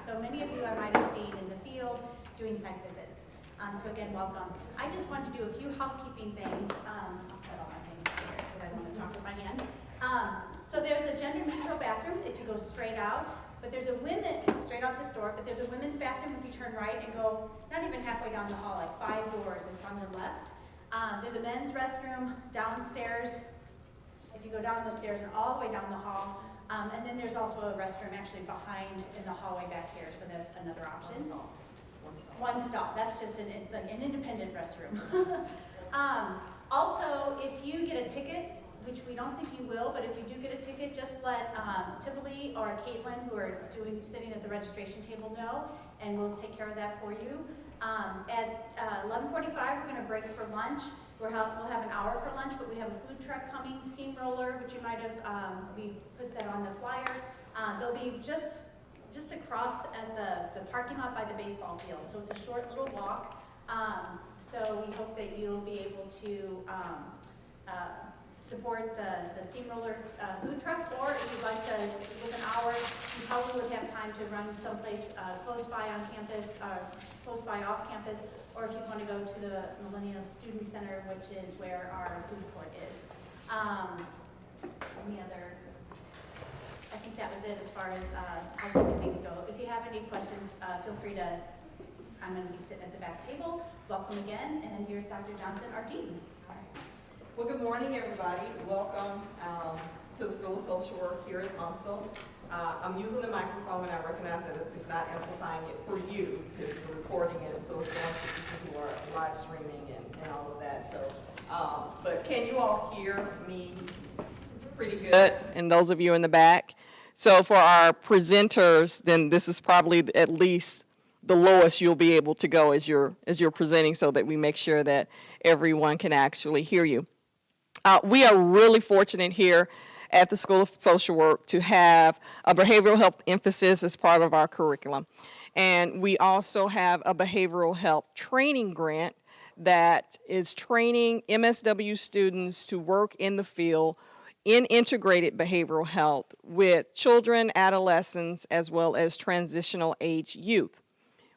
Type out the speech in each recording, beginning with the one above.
So many of you I might have seen in the field doing site visits. So again, welcome. I just want to do a few housekeeping things. I'll set all my things up here because I want to talk with my hands. So there's a gender neutral bathroom if you go straight out, but there's a straight out this door, but there's a women's bathroom if you turn right and go not even halfway down the hall, like 5 doors, it's on the left. There's a men's restroom downstairs if you go down those stairs and all the way down the hall. And then there's also a restroom actually behind in the hallway back here, so that's another option. One stall. That's just an independent restroom. Also, if you get a ticket, which we don't think you will, but if you do get a ticket, just let Tivoli or Caitlin, who are sitting at the registration table, know, and we'll take care of that for you. At 11:45, we're going to break for lunch. We'll have an hour for lunch, but we have a food truck coming, steamroller, which you might have, we put that on the flyer. They'll be just across at the parking lot by the baseball field. So it's a short little walk. So we hope that you'll be able to support the steamroller food truck, or if you'd like to, with an hour, you probably would have time to run someplace close by on campus, close by off campus, or if you want to go to the Millennial Student Center, which is where our food court is. Any other? I think that was it as far as housekeeping things go. If you have any questions, feel free to, I'm going to be sitting at the back table. Welcome again, and here's Dr. Johnson, our dean. Well, good morning, everybody. Welcome to the School of Social Work here at UNSL. I'm using the microphone, and I recognize that it's not amplifying it for you because we're recording it, so it's going to people who are live streaming and all of that. So, but can you all hear me pretty good? And those of you in the back. So for our presenters, then this is probably at least the lowest you'll be able to go as you're presenting, so that we make sure that everyone can actually hear you. We are really fortunate here at the School of Social Work to have a behavioral health emphasis as part of our curriculum. And we also have a behavioral health training grant that is training MSW students to work in the field in integrated behavioral health with children, adolescents, as well as transitional age youth.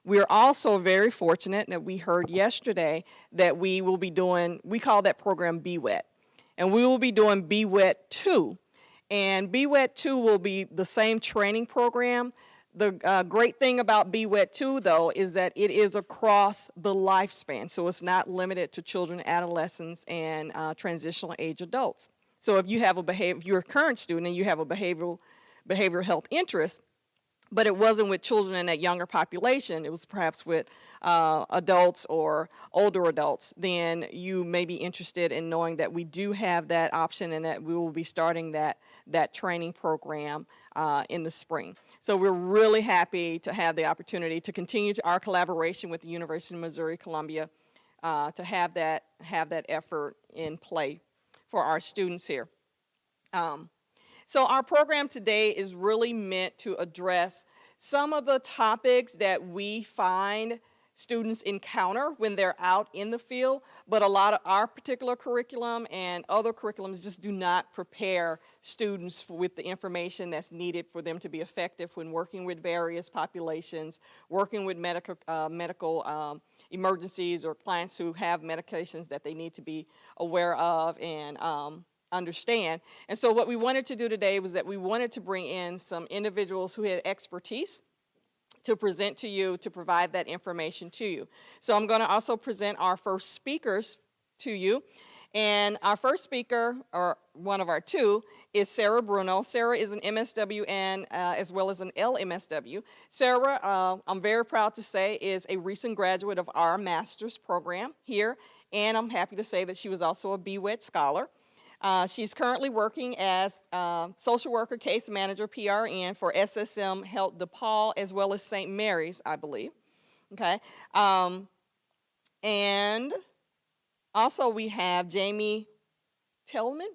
We are also very fortunate that we heard yesterday that we will be doing, we call that program BWET. And we will be doing BWET 2. And BWET 2 will be the same training program. The great thing about BWET 2, though, is that it is across the lifespan. So it's not limited to children, adolescents, and transitional age adults. So if you have if you're a current student and you have a behavioral health interest, but it wasn't with children in that younger population, it was perhaps with adults or older adults, then you may be interested in knowing that we do have that option and that we will be starting that training program in the spring. So we're really happy to have the opportunity to continue our collaboration with the University of Missouri-Columbia to have that effort in play for our students here. So our program today is really meant to address some of the topics that we find students encounter when they're out in the field, but a lot of our particular curriculum and other curriculums just do not prepare students with the information that's needed for them to be effective when working with various populations, working with medical emergencies or clients who have medications that they need to be aware of and understand. And so what we wanted to do today was that we wanted to bring in some individuals who had expertise to present to you, to provide that information to you. So I'm going to also present our first speakers to you. And our first speaker, or one of our two, is Sarah Bruno. Sarah is an MSW and as well as an LMSW. Sarah, I'm very proud to say, is a recent graduate of our master's program here. And I'm happy to say that she was also a BWET scholar. She's currently working as social worker case manager, PRN, for SSM Health DePaul, as well as St. Mary's, I believe. Okay. And also we have Jamie Howman.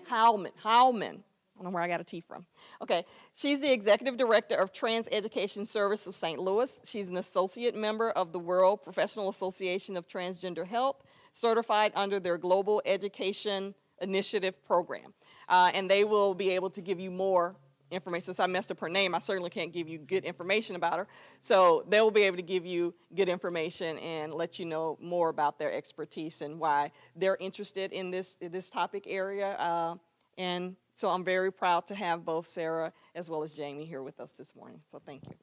I don't know where I got a T from. Okay. She's the executive director of Trans Education Service of St. Louis. She's an associate member of the World Professional Association of Transgender Health, certified under their Global Education Initiative program. And they will be able to give you more information. Since I messed up her name, I certainly can't give you good information about her. So they will be able to give you good information and let you know more about their expertise and why they're interested in this topic area. And so I'm very proud to have both Sarah as well as Jamie here with us this morning. So thank you.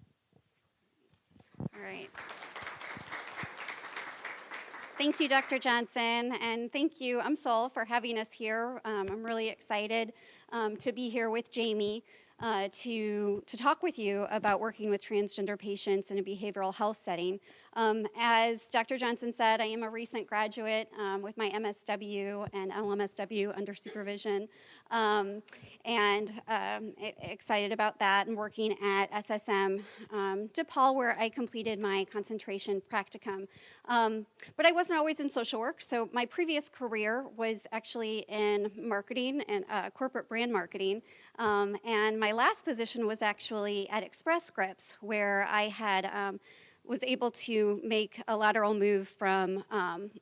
All right. Thank you, Dr. Johnson, and thank you, UMSL, for having us here. I'm really excited to be here with Jamie to talk with you about working with transgender patients in a behavioral health setting. As Dr. Johnson said, I am a recent graduate with my MSW and LMSW under supervision, and excited about that and working at SSM DePaul, where I completed my concentration practicum. But I wasn't always in social work, so my previous career was actually in marketing and corporate brand marketing, and my last position was actually at Express Scripts, where I had was able to make a lateral move from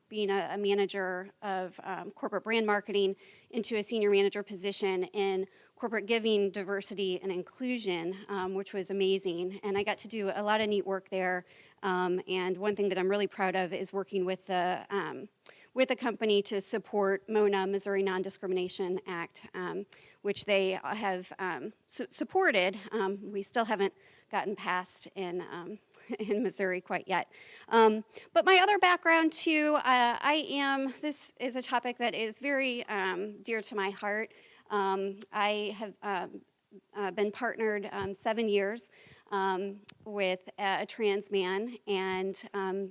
being a manager of corporate brand marketing into a senior manager position in corporate giving, diversity, and inclusion, which was amazing. And I got to do a lot of neat work there. And one thing that I'm really proud of is working with the company to support MONA, Missouri Non-Discrimination Act, which they have supported. We still haven't gotten passed in Missouri quite yet. But my other background too, this is a topic that is very dear to my heart. I have been partnered 7 years with a trans man, and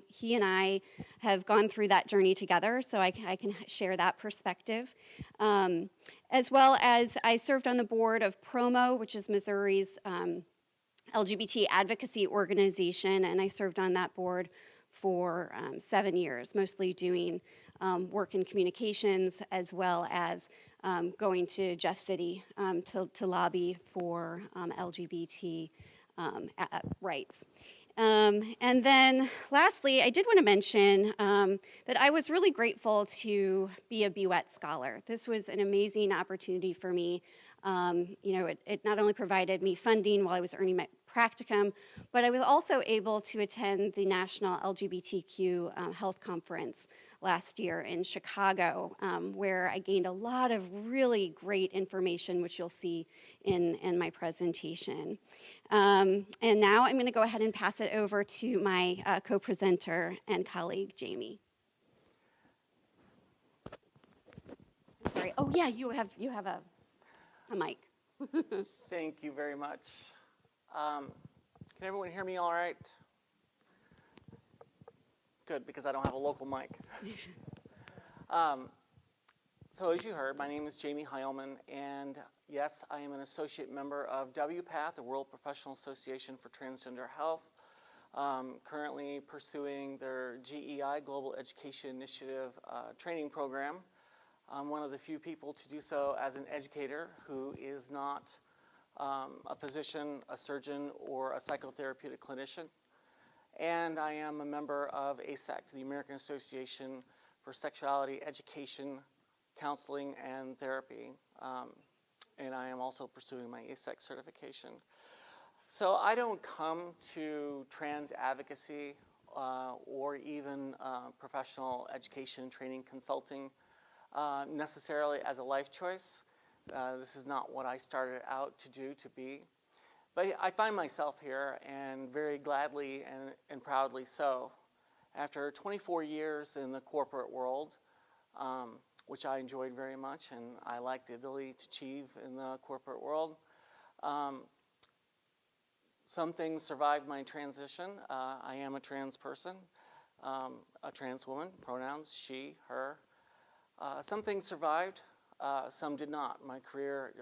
he and I have gone through that journey together, so I can share that perspective. As well as I served on the board of PROMO, which is Missouri's LGBT advocacy organization, and I served on that board for 7 years, mostly doing work in communications as well as going to Jeff City to lobby for LGBT rights. And then lastly, I did want to mention that I was really grateful to be a BWET scholar. This was an amazing opportunity for me. It not only provided me funding while I was earning my practicum, but I was also able to attend the National LGBTQ Health Conference last year in Chicago, where I gained a lot of really great information, which you'll see in my presentation. And now I'm going to go ahead and pass it over to my co-presenter and colleague, Jamie. Sorry. Oh yeah, you have a mic. Thank you very much. Can everyone hear me all right? Good, because I don't have a local mic. So as you heard, my name is Jamie Heilman, and yes, I am an associate member of WPATH, the World Professional Association for Transgender Health, currently pursuing their GEI, Global Education Initiative training program. I'm one of the few people to do so as an educator who is not a physician, a surgeon, or a psychotherapeutic clinician. And I am a member of ASECT, the American Association for Sexuality Education, Counseling, and Therapy. And I am also pursuing my ASECT certification. So I don't come to trans advocacy or even professional education, training, consulting necessarily as a life choice. This is not what I started out to do, to be. But I find myself here, and very gladly and proudly so. After 24 years in the corporate world, which I enjoyed very much, and I like the ability to achieve in the corporate world. Some things survived my transition. I am a trans person, a trans woman, pronouns she, her. Some things survived, some did not. My career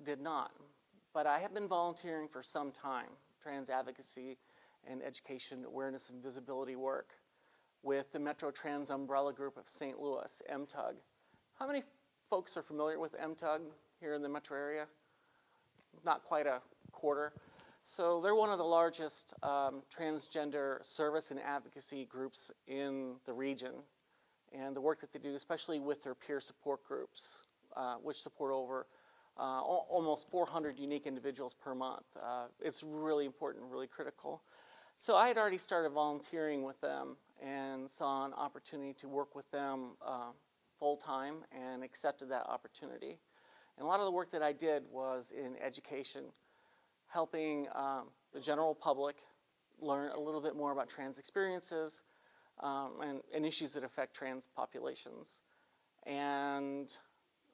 did not. But I have been volunteering for some time, trans advocacy and education, awareness, and visibility work with the Metro Trans Umbrella Group of St. Louis, MTUG. How many folks are familiar with MTUG here in the metro area? Not quite a quarter. So they're one of the largest transgender service and advocacy groups in the region. And the work that they do, especially with their peer support groups, which support over almost 400 unique individuals per month. It's really important, really critical. So I had already started volunteering with them and saw an opportunity to work with them full-time and accepted that opportunity. And a lot of the work that I did was in education, helping the general public learn a little bit more about trans experiences and issues that affect trans populations. And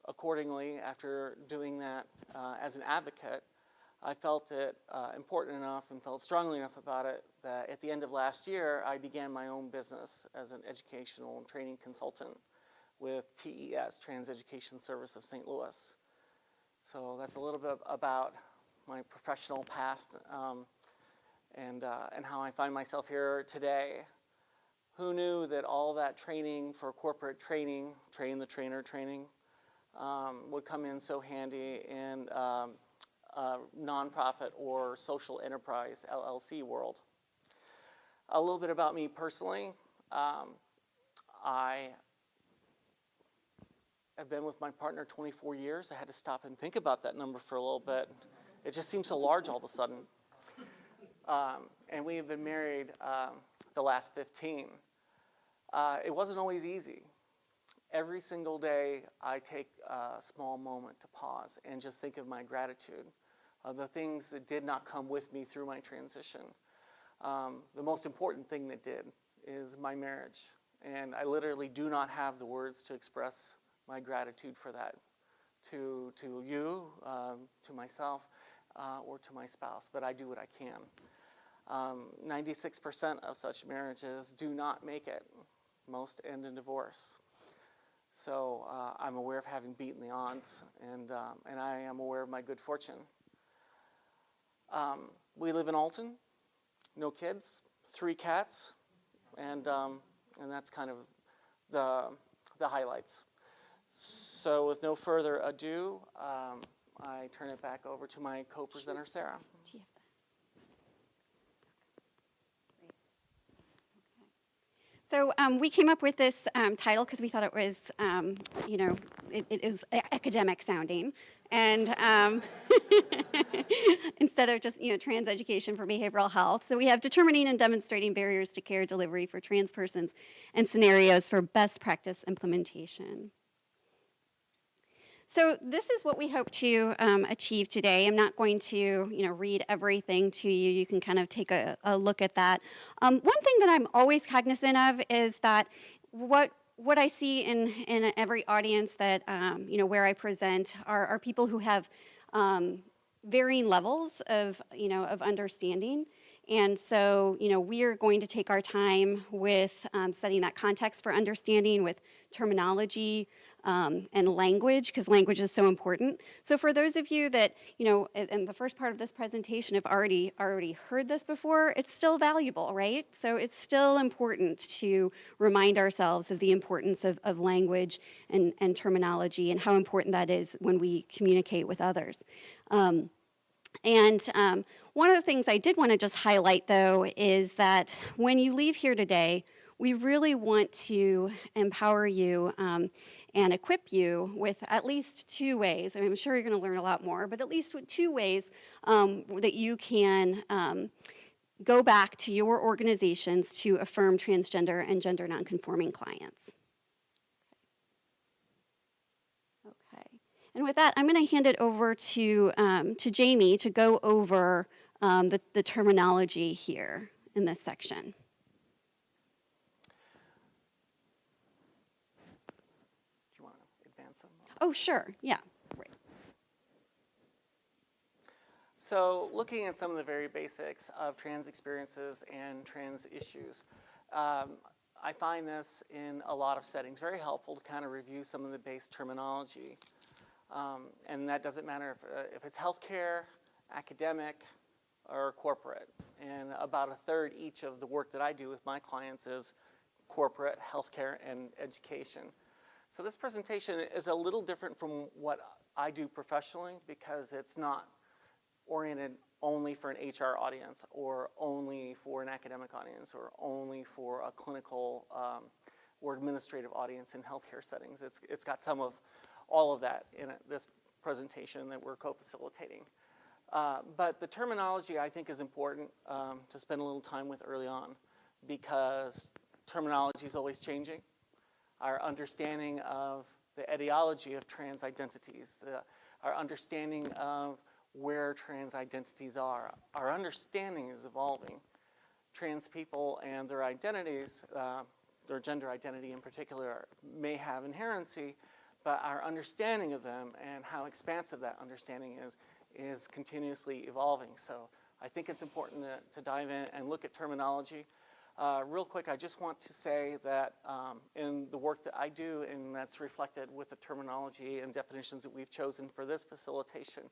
accordingly, after doing that as an advocate, I felt it important enough and felt strongly enough about it that at the end of last year, I began my own business as an educational and training consultant with TES, Trans Education Service of St. Louis. So that's a little bit about my professional past and how I find myself here today. Who knew that all that training for corporate training, train the trainer training, would come in so handy in nonprofit or social enterprise LLC world. A little bit about me personally. I have been with my partner 24 years. I had to stop and think about that number for a little bit. It just seems so large all of a sudden. And we have been married the last 15. It wasn't always easy. Every single day I take a small moment to pause and just think of my gratitude, of the things that did not come with me through my transition. The most important thing that did is my marriage. And I literally do not have the words to express my gratitude for that to you, to myself, or to my spouse, but I do what I can. 96% of such marriages do not make it. Most end in divorce. So I'm aware of having beaten the odds, and I am aware of my good fortune. We live in Alton, no kids, 3 cats, and that's kind of the highlights. So with no further ado, I turn it back over to my co-presenter, Sarah. So we came up with this title because we thought it was, it was academic sounding, and instead of just trans education for behavioral health. So we have determining and demonstrating barriers to care delivery for trans persons and scenarios for best practice implementation. So this is what we hope to achieve today. I'm not going to, read everything to you. You can kind of take a look at that. One thing that I'm always cognizant of is that what I see in every audience that, where I present are people who have varying levels of understanding. And so, we are going to take our time with setting that context for understanding with terminology and language, because language is so important. So for those of you that, in the first part of this presentation have already heard this before, it's still valuable, right? So it's still important to remind ourselves of the importance of language and terminology and how important that is when we communicate with others. One of the things I did want to just highlight, though, is that when you leave here today, we really want to empower you and equip you with at least 2 ways. I mean, I'm sure you're going to learn a lot more, but at least 2 ways that you can go back to your organizations to affirm transgender and gender nonconforming clients. Okay. And with that, I'm going to hand it over to Jamie to go over the terminology here in this section. Do you want to advance them? Oh, sure. Yeah. Right. So looking at some of the very basics of trans experiences and trans issues, I find this in a lot of settings very helpful to kind of review some of the base terminology. And that doesn't matter if it's healthcare, academic, or corporate. And about 1/3 each of the work that I do with my clients is corporate, healthcare, and education. So this presentation is a little different from what I do professionally because it's not oriented only for an HR audience or only for an academic audience or only for a clinical or administrative audience in healthcare settings. It's got some of all of that in it, this presentation that we're co-facilitating. But the terminology, I think, is important to spend a little time with early on, because terminology is always changing. Our understanding of the etiology of trans identities, our understanding of where trans identities are, our understanding is evolving. Trans people and their identities, their gender identity in particular, may have inherency, but our understanding of them and how expansive that understanding is continuously evolving. So I think it's important to dive in and look at terminology. Real quick, I just want to say that in the work that I do, and that's reflected with the terminology and definitions that we've chosen for this facilitation,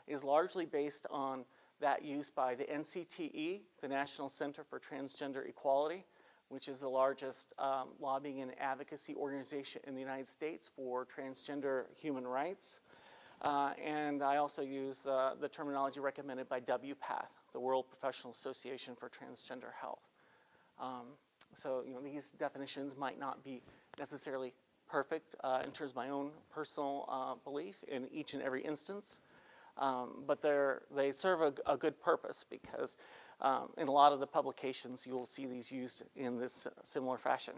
is largely based on that use by the NCTE, the National Center for Transgender Equality, which is the largest lobbying and advocacy organization in the United States for transgender human rights. And I also use the terminology recommended by WPATH, the World Professional Association for Transgender Health. So these definitions might not be necessarily perfect in terms of my own personal belief in each and every instance, but they serve a good purpose, because in a lot of the publications you will see these used in this similar fashion.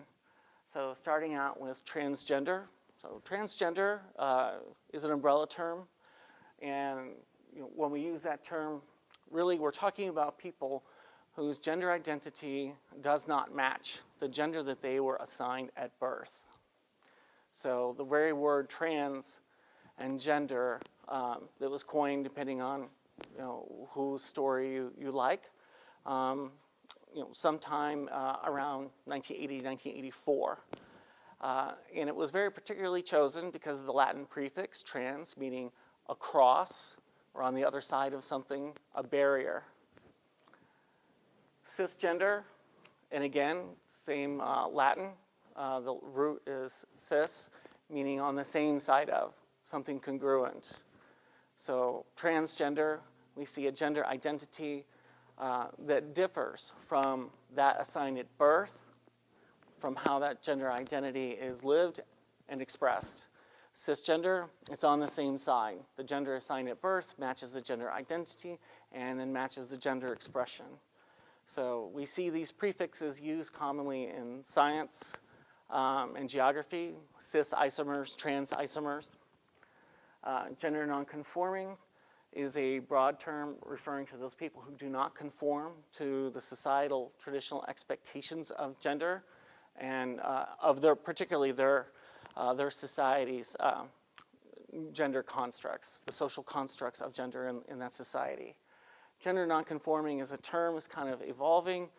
So starting out with transgender. So transgender is an umbrella term, and when we use that term, really we're talking about people whose gender identity does not match the gender that they were assigned at birth. So the very word trans and gender that was coined, depending on whose story you like, sometime around 1980, 1984. And it was very particularly chosen because of the Latin prefix trans, meaning across or on the other side of something, a barrier. Cisgender, and again, same Latin. The root is cis, meaning on the same side of, something congruent. So transgender, we see a gender identity that differs from that assigned at birth, from how that gender identity is lived and expressed. Cisgender, it's on the same side. The gender assigned at birth matches the gender identity and then matches the gender expression. So we see these prefixes used commonly in science and geography, cis isomers, trans isomers. Gender nonconforming is a broad term referring to those people who do not conform to the societal traditional expectations of gender and of particularly their society's gender constructs, the social constructs of gender in that society. Gender nonconforming is a term that's kind of evolving.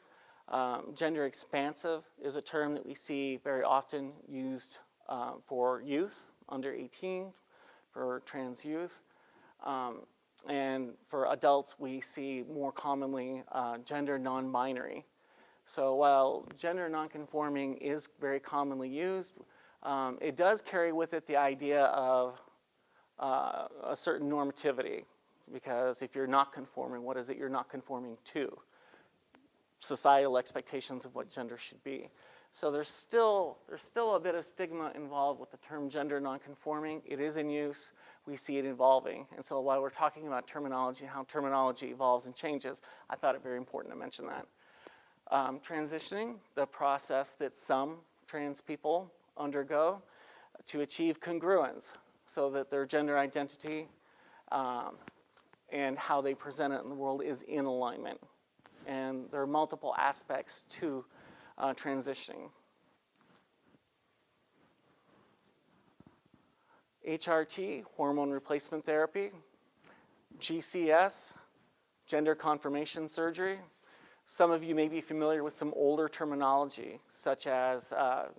Gender expansive is a term that we see very often used for youth under 18, for trans youth. And for adults, we see more commonly gender non-binary. So while gender nonconforming is very commonly used, it does carry with it the idea of a certain normativity, because if you're not conforming, what is it you're not conforming to? Societal expectations of what gender should be. So there's still a bit of stigma involved with the term gender nonconforming. It is in use. We see it evolving. And so while we're talking about terminology and how terminology evolves and changes, I thought it very important to mention that. Transitioning, the process that some trans people undergo to achieve congruence so that their gender identity and how they present it in the world is in alignment. And there are multiple aspects to transitioning. HRT, hormone replacement therapy. GCS, gender confirmation surgery. Some of you may be familiar with some older terminology, such as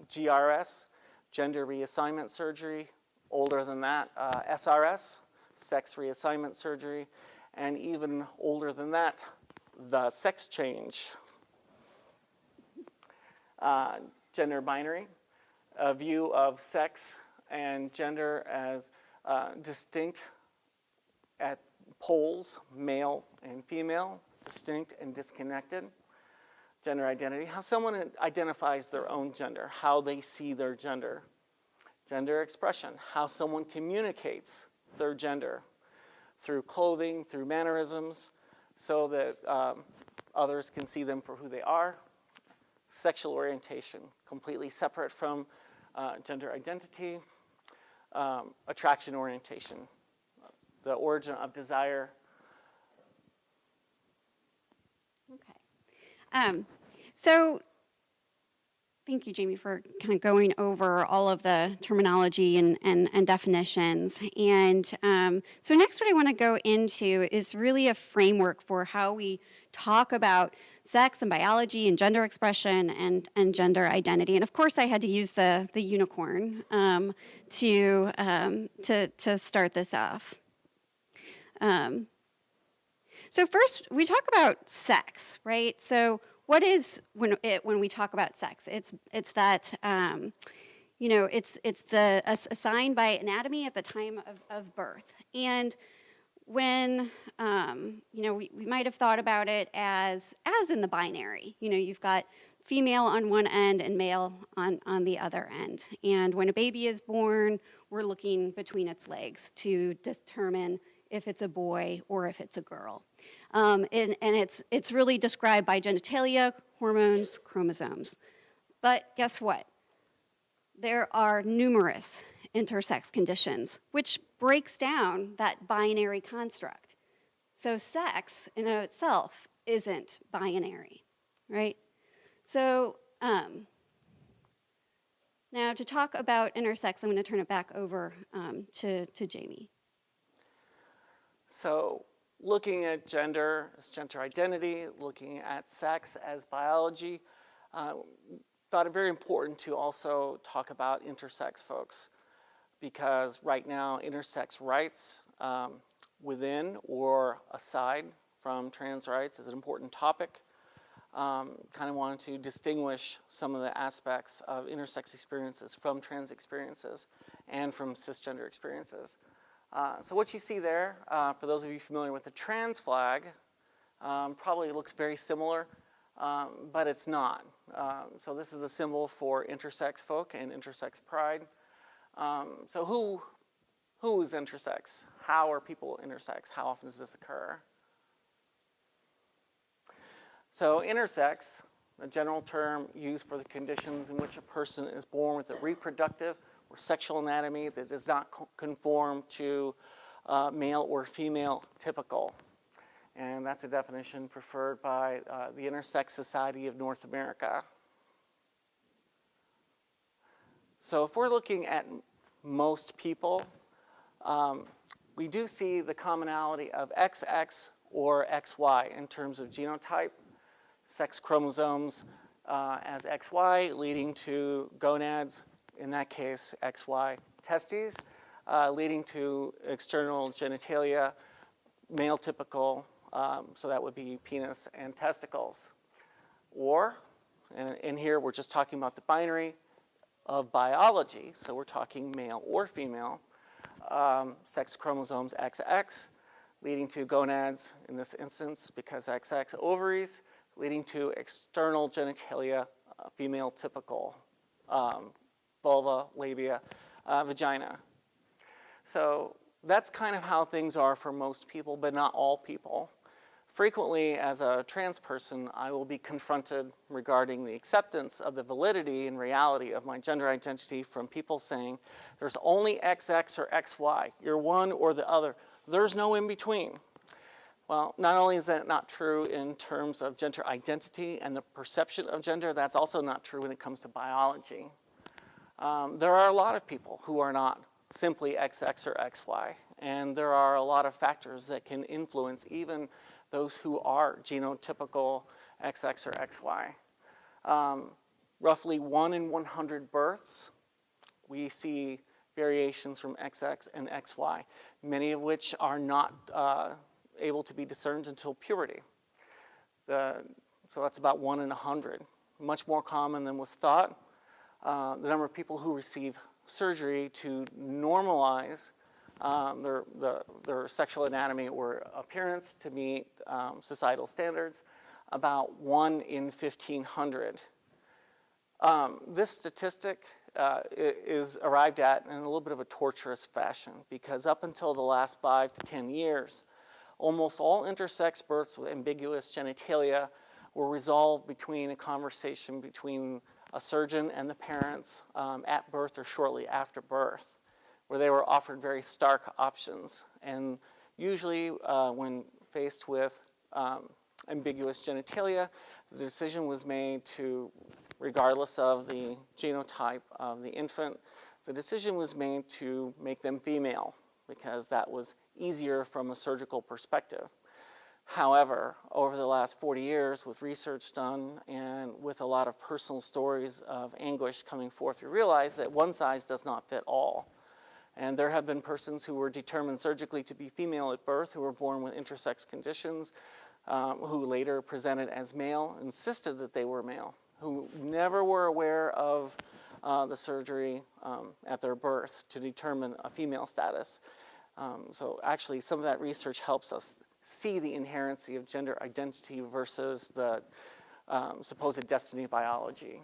GRS, gender reassignment surgery. Older than that, SRS, sex reassignment surgery. And even older than that, the sex change. Gender binary, a view of sex and gender as distinct at poles, male and female, distinct and disconnected. Gender identity, how someone identifies their own gender, how they see their gender. Gender expression, how someone communicates their gender through clothing, through mannerisms, so that others can see them for who they are. Sexual orientation, completely separate from gender identity. Attraction orientation, the origin of desire. Okay. So thank you, Jamie, for kind of going over all of the terminology and definitions. And so next what I want to go into is really a framework for how we talk about sex and biology and gender expression and gender identity. And of course, I had to use the unicorn to start this off. So first, we talk about sex, right? So what is when we talk about sex? It's that it's assigned by anatomy at the time of birth. And when we might have thought about it as in the binary. You've got female on one end and male on the other end. And when a baby is born, we're looking between its legs to determine if it's a boy or if it's a girl. And it's really described by genitalia, hormones, chromosomes. But guess what? There are numerous intersex conditions, which breaks down that binary construct. So sex in and of itself isn't binary, right? So now to talk about intersex, I'm going to turn it back over to Jamie. So looking at gender as gender identity, looking at sex as biology, thought it very important to also talk about intersex folks, because right now intersex rights within or aside from trans rights is an important topic. Kind of wanted to distinguish some of the aspects of intersex experiences from trans experiences and from cisgender experiences. So what you see there, for those of you familiar with the trans flag, probably looks very similar, but it's not. So this is the symbol for intersex folk and intersex pride. So who is intersex? How are people intersex? How often does this occur? So intersex, a general term used for the conditions in which a person is born with a reproductive or sexual anatomy that does not conform to male or female typical. And that's a definition preferred by the Intersex Society of North America. So if we're looking at most people, we do see the commonality of XX or XY in terms of genotype, sex chromosomes as XY, leading to gonads, in that case XY, testes, leading to external genitalia, male typical, so that would be penis and testicles. Or, and in here we're just talking about the binary of biology, so we're talking male or female, sex chromosomes XX, leading to gonads in this instance because XX ovaries, leading to external genitalia, female typical, vulva, labia, vagina. So that's kind of how things are for most people, but not all people. Frequently, as a trans person, I will be confronted regarding the acceptance of the validity and reality of my gender identity from people saying, there's only XX or XY. You're one or the other. There's no in between. Well, not only is that not true in terms of gender identity and the perception of gender, that's also not true when it comes to biology. There are a lot of people who are not simply XX or XY, and there are a lot of factors that can influence even those who are genotypical XX or XY. Roughly 1 in 100 births, we see variations from XX and XY, many of which are not able to be discerned until puberty. So that's about 1 in 100, much more common than was thought. The number of people who receive surgery to normalize their sexual anatomy or appearance to meet societal standards, about 1 in 1,500. This statistic is arrived at in a little bit of a torturous fashion, because up until the last 5 to 10 years, almost all intersex births with ambiguous genitalia were resolved between a conversation between a surgeon and the parents at birth or shortly after birth, where they were offered very stark options. And usually when faced with ambiguous genitalia, the decision was made to, regardless of the genotype of the infant, the decision was made to make them female, because that was easier from a surgical perspective. However, over the last 40 years, with research done and with a lot of personal stories of anguish coming forth, we realize that one size does not fit all. And there have been persons who were determined surgically to be female at birth, who were born with intersex conditions, who later presented as male, insisted that they were male, who never were aware of the surgery at their birth to determine a female status. So actually, some of that research helps us see the inherency of gender identity versus the supposed destiny of biology.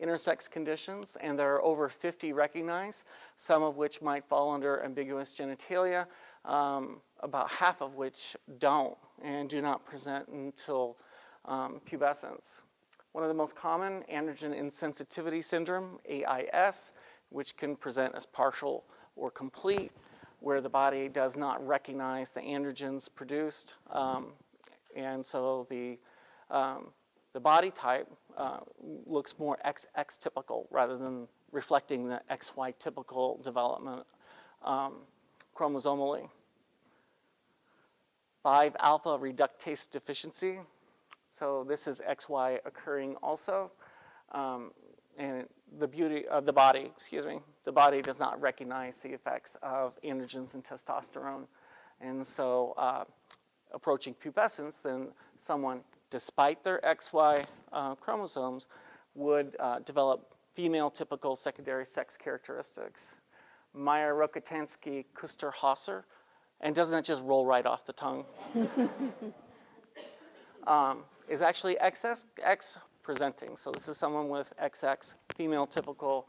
Intersex conditions, and there are over 50 recognized, some of which might fall under ambiguous genitalia, about half of which don't and do not present until pubescence. One of the most common, androgen insensitivity syndrome, AIS, which can present as partial or complete, where the body does not recognize the androgens produced, and so the body type looks more XX typical rather than reflecting the XY typical development chromosomally. 5-alpha reductase deficiency. So this is XY occurring also. And the beauty of the body, the body does not recognize the effects of androgens and testosterone. And so approaching pubescence, then someone, despite their XY chromosomes, would develop female typical secondary sex characteristics. Mayer-Rokitansky-Kuster-Hauser, and doesn't it just roll right off the tongue? Is actually XX presenting. So this is someone with XX female typical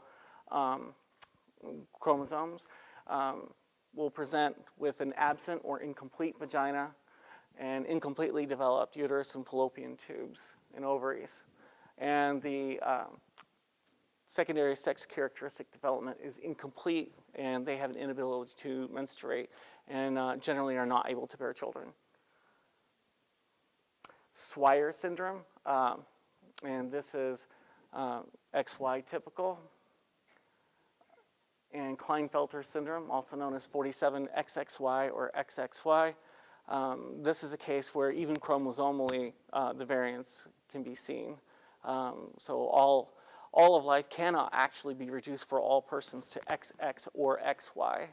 chromosomes, will present with an absent or incomplete vagina and incompletely developed uterus and fallopian tubes and ovaries. And the secondary sex characteristic development is incomplete, and they have an inability to menstruate and generally are not able to bear children. Swyer syndrome, and this is XY typical. And Klinefelter syndrome, also known as 47XXY or XXY. This is a case where even chromosomally the variants can be seen. So all of life cannot actually be reduced for all persons to XX or XY.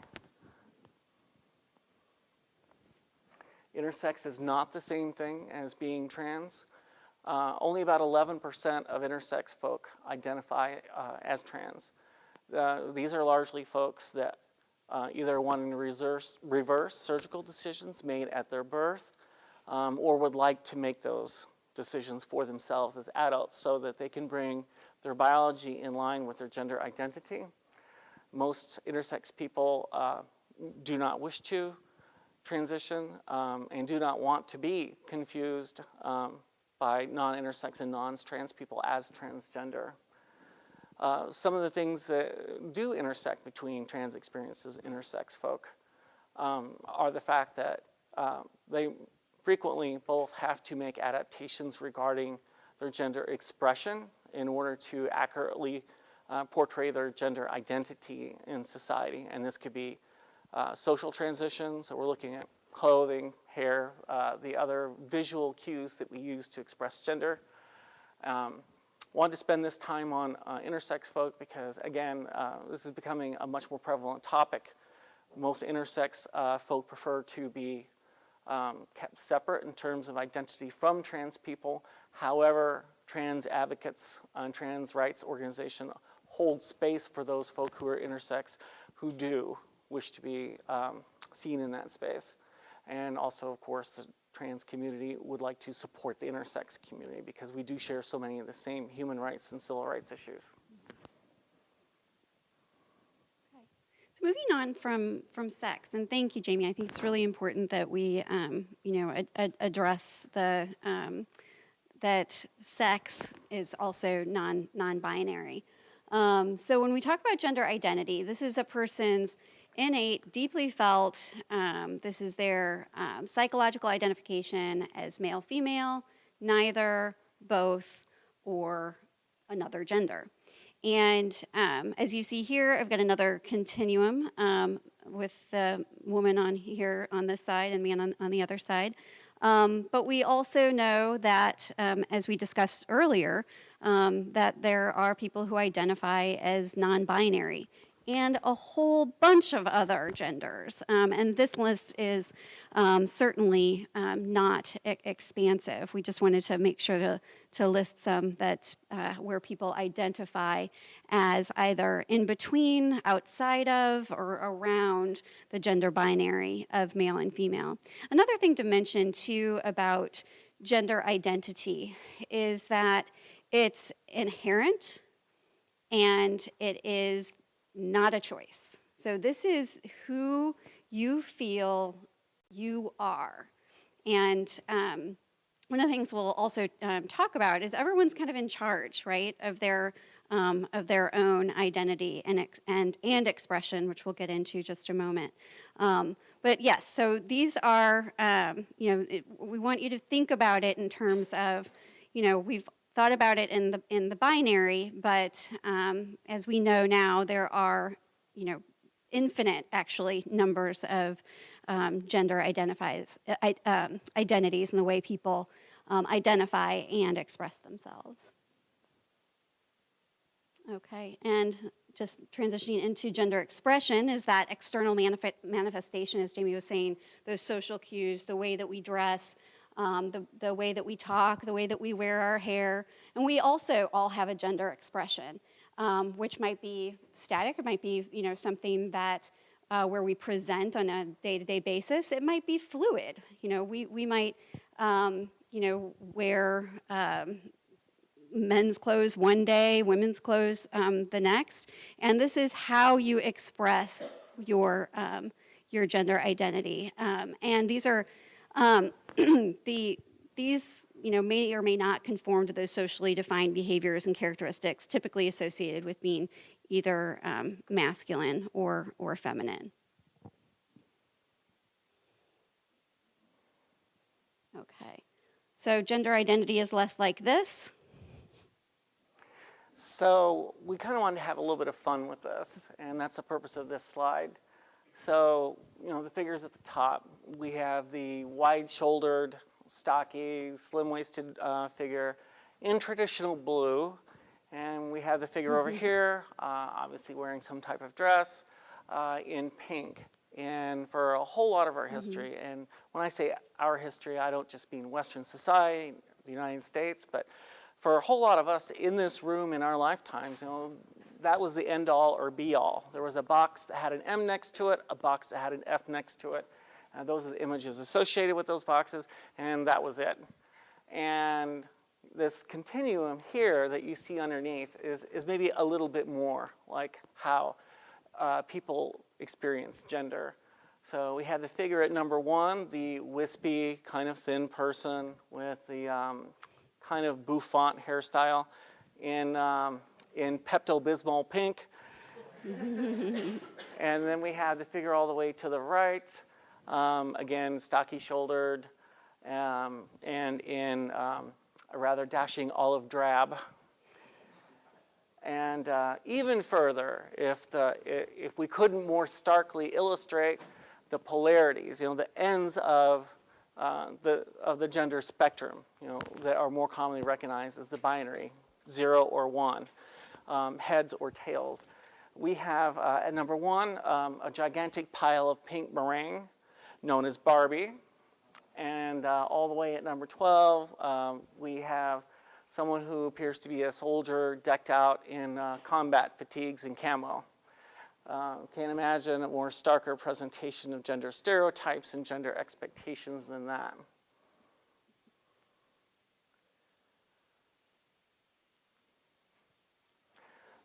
Intersex is not the same thing as being trans. Only about 11% of intersex folk identify as trans. These are largely folks that either want to reverse surgical decisions made at their birth or would like to make those decisions for themselves as adults so that they can bring their biology in line with their gender identity. Most intersex people do not wish to transition and do not want to be confused by non-intersex and non-trans people as transgender. Some of the things that do intersect between trans experiences and intersex folk are the fact that they frequently both have to make adaptations regarding their gender expression in order to accurately portray their gender identity in society. And this could be social transitions, so we're looking at clothing, hair, the other visual cues that we use to express gender. Wanted to spend this time on intersex folk because, again, this is becoming a much more prevalent topic. Most intersex folk prefer to be kept separate in terms of identity from trans people. However, trans advocates and trans rights organizations hold space for those folk who are intersex who do wish to be seen in that space. And also, of course, the trans community would like to support the intersex community because we do share so many of the same human rights and civil rights issues. So moving on from sex, and thank you, Jamie. I think it's really important that we, address the that sex is also non-binary. So when we talk about gender identity, this is a person's innate, deeply felt. This is their psychological identification as male, female, neither, both, or another gender. And as you see here, I've got another continuum with the woman on here on this side and man on the other side. But we also know that, as we discussed earlier, that there are people who identify as non-binary and a whole bunch of other genders. And this list is certainly not expansive. We just wanted to make sure to list some that where people identify as either in between, outside of, or around the gender binary of male and female. Another thing to mention too about gender identity is that it's inherent and it is not a choice. So this is who you feel you are. And one of the things we'll also talk about is everyone's kind of in charge, right, of their own identity and expression, which we'll get into just a moment. But yes, so these are, we want you to think about it in terms of, we've thought about it in the binary, but as we know now, there are, infinite actually numbers of gender identities and the way people identify and express themselves. Okay, and just transitioning into gender expression is that external manifestation, as Jamie was saying, those social cues, the way that we dress, the way that we talk, the way that we wear our hair. And we also all have a gender expression, which might be static. It might be, something that where we present on a day-to-day basis. It might be fluid. We might, wear men's clothes one day, women's clothes the next. And this is how you express your gender identity. And these are these may or may not conform to those socially defined behaviors and characteristics typically associated with being either masculine or feminine. Okay, so gender identity is less like this. So we kind of wanted to have a little bit of fun with this, and that's the purpose of this slide. So, the figures at the top, we have the wide-shouldered, stocky, slim-waisted figure in traditional blue, and we have the figure over here, obviously wearing some type of dress, in pink. And for a whole lot of our history, and when I say our history, I don't just mean Western society, the United States, but for a whole lot of us in this room in our lifetimes, that was the end-all or be-all. There was a box that had an M next to it, a box that had an F next to it. Those are the images associated with those boxes, and that was it. And this continuum here that you see underneath is maybe a little bit more like how people experience gender. So we had the figure at number 1, the wispy, kind of thin person with the kind of bouffant hairstyle in Pepto-Bismol pink. And then we have the figure all the way to the right, again, stocky-shouldered, and in a rather dashing olive drab. And even further, if we couldn't more starkly illustrate the polarities, the ends of the gender spectrum, that are more commonly recognized as the binary, 0 or 1, heads or tails. We have at number 1 a gigantic pile of pink meringue known as Barbie, and all the way at number 12 we have someone who appears to be a soldier decked out in combat fatigues and camo. Can't imagine a more starker presentation of gender stereotypes and gender expectations than that.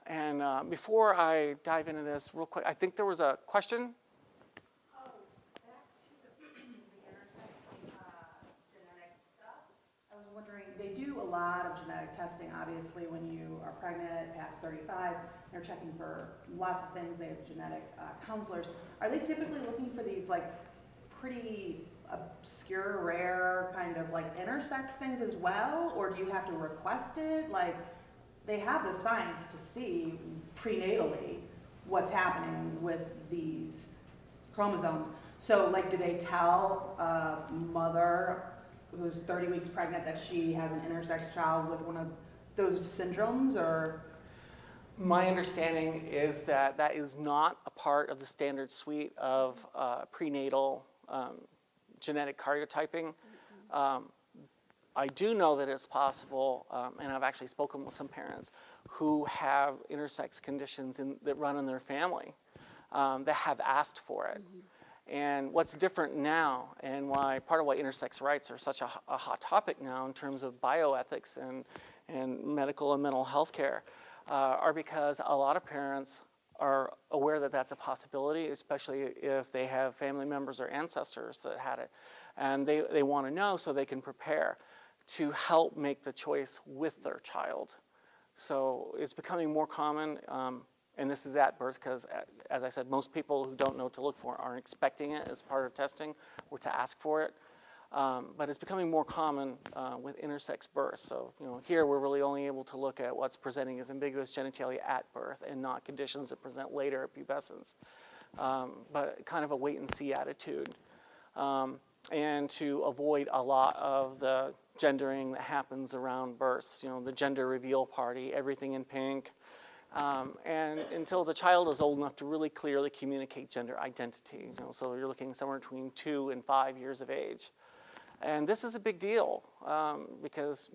And before I dive into this real quick, I think there was a question. Oh, back to the intersecting genetic stuff. I was wondering, they do a lot of genetic testing, obviously, when you are pregnant, past 35. They're checking for lots of things. They have genetic counselors. Are they typically looking for these, like, pretty obscure, rare, kind of, like, intersex things as well? Or do you have to request it? Like, they have the science to see prenatally what's happening with these chromosomes. So, like, do they tell a mother who's 30 weeks pregnant that she has an intersex child with one of those syndromes, or? My understanding is that that is not a part of the standard suite of prenatal genetic karyotyping. I do know that it's possible, and I've actually spoken with some parents who have intersex conditions that run in their family that have asked for it. And what's different now, and part of why intersex rights are such a hot topic now in terms of bioethics and medical and mental health care, are because a lot of parents are aware that that's a possibility, especially if they have family members or ancestors that had it. And they want to know so they can prepare to help make the choice with their child. So it's becoming more common, and this is at birth because, as I said, most people who don't know what to look for aren't expecting it as part of testing or to ask for it. But it's becoming more common with intersex births. So, here we're really only able to look at what's presenting as ambiguous genitalia at birth and not conditions that present later at pubescence. But kind of a wait and see attitude. And to avoid a lot of the gendering that happens around births, the gender reveal party, everything in pink, and until the child is old enough to really clearly communicate gender identity. So you're looking somewhere between 2 and 5 years of age. And this is a big deal because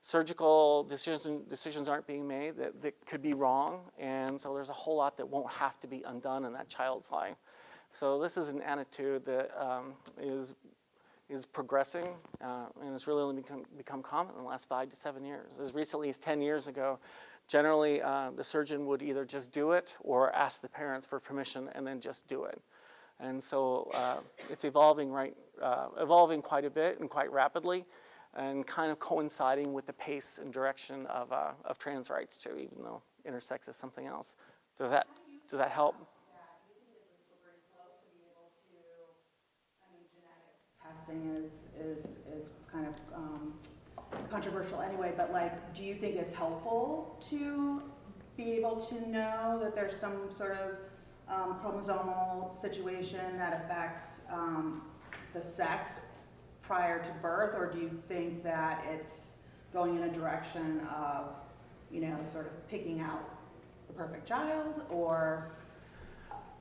surgical decisions aren't being made that could be wrong, and so there's a whole lot that won't have to be undone in that child's life. So this is an attitude that is progressing, and it's really only become common in the last 5 to 7 years. As recently as 10 years ago, generally the surgeon would either just do it or ask the parents for permission and then just do it. And so it's evolving quite a bit and quite rapidly, and kind of coinciding with the pace and direction of trans rights too, even though intersex is something else. Does that help? Testing is kind of controversial anyway, but like, do you think it's helpful to be able to know that there's some sort of chromosomal situation that affects the sex prior to birth, or do you think that it's going in a direction of, sort of picking out the perfect child, or?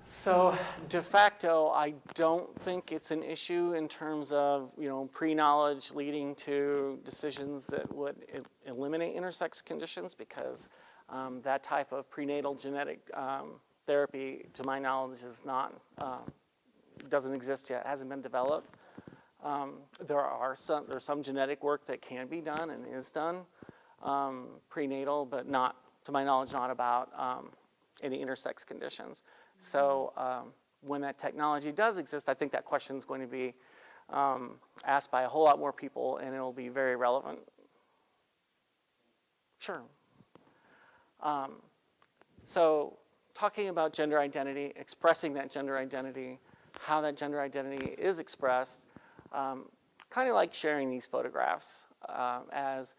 So de facto, I don't think it's an issue in terms of pre-knowledge leading to decisions that would eliminate intersex conditions, because that type of prenatal genetic therapy, to my knowledge, is not doesn't exist yet. Hasn't been developed. There's some genetic work that can be done and is done prenatal, but not, to my knowledge, not about any intersex conditions. So when that technology does exist, I think that question is going to be asked by a whole lot more people, and it'll be very relevant. Sure. So talking about gender identity, expressing that gender identity, how that gender identity is expressed, kind of like sharing these photographs as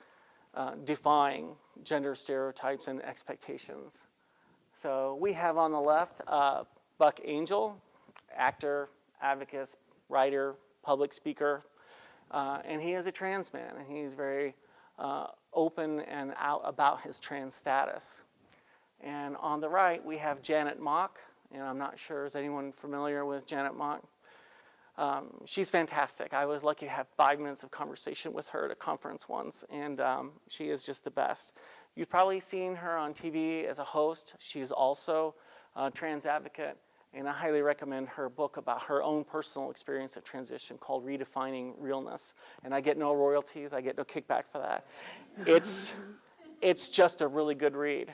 defying gender stereotypes and expectations. So we have on the left Buck Angel, actor, advocate, writer, public speaker, and he is a trans man, and he's very open and out about his trans status. And on the right, we have Janet Mock, and I'm not sure, is anyone familiar with Janet Mock? She's fantastic. I was lucky to have 5 minutes of conversation with her at a conference once, and she is just the best. You've probably seen her on TV as a host. She's also trans advocate, and I highly recommend her book about her own personal experience of transition called Redefining Realness. And I get no royalties, I get no kickback for that. It's just a really good read.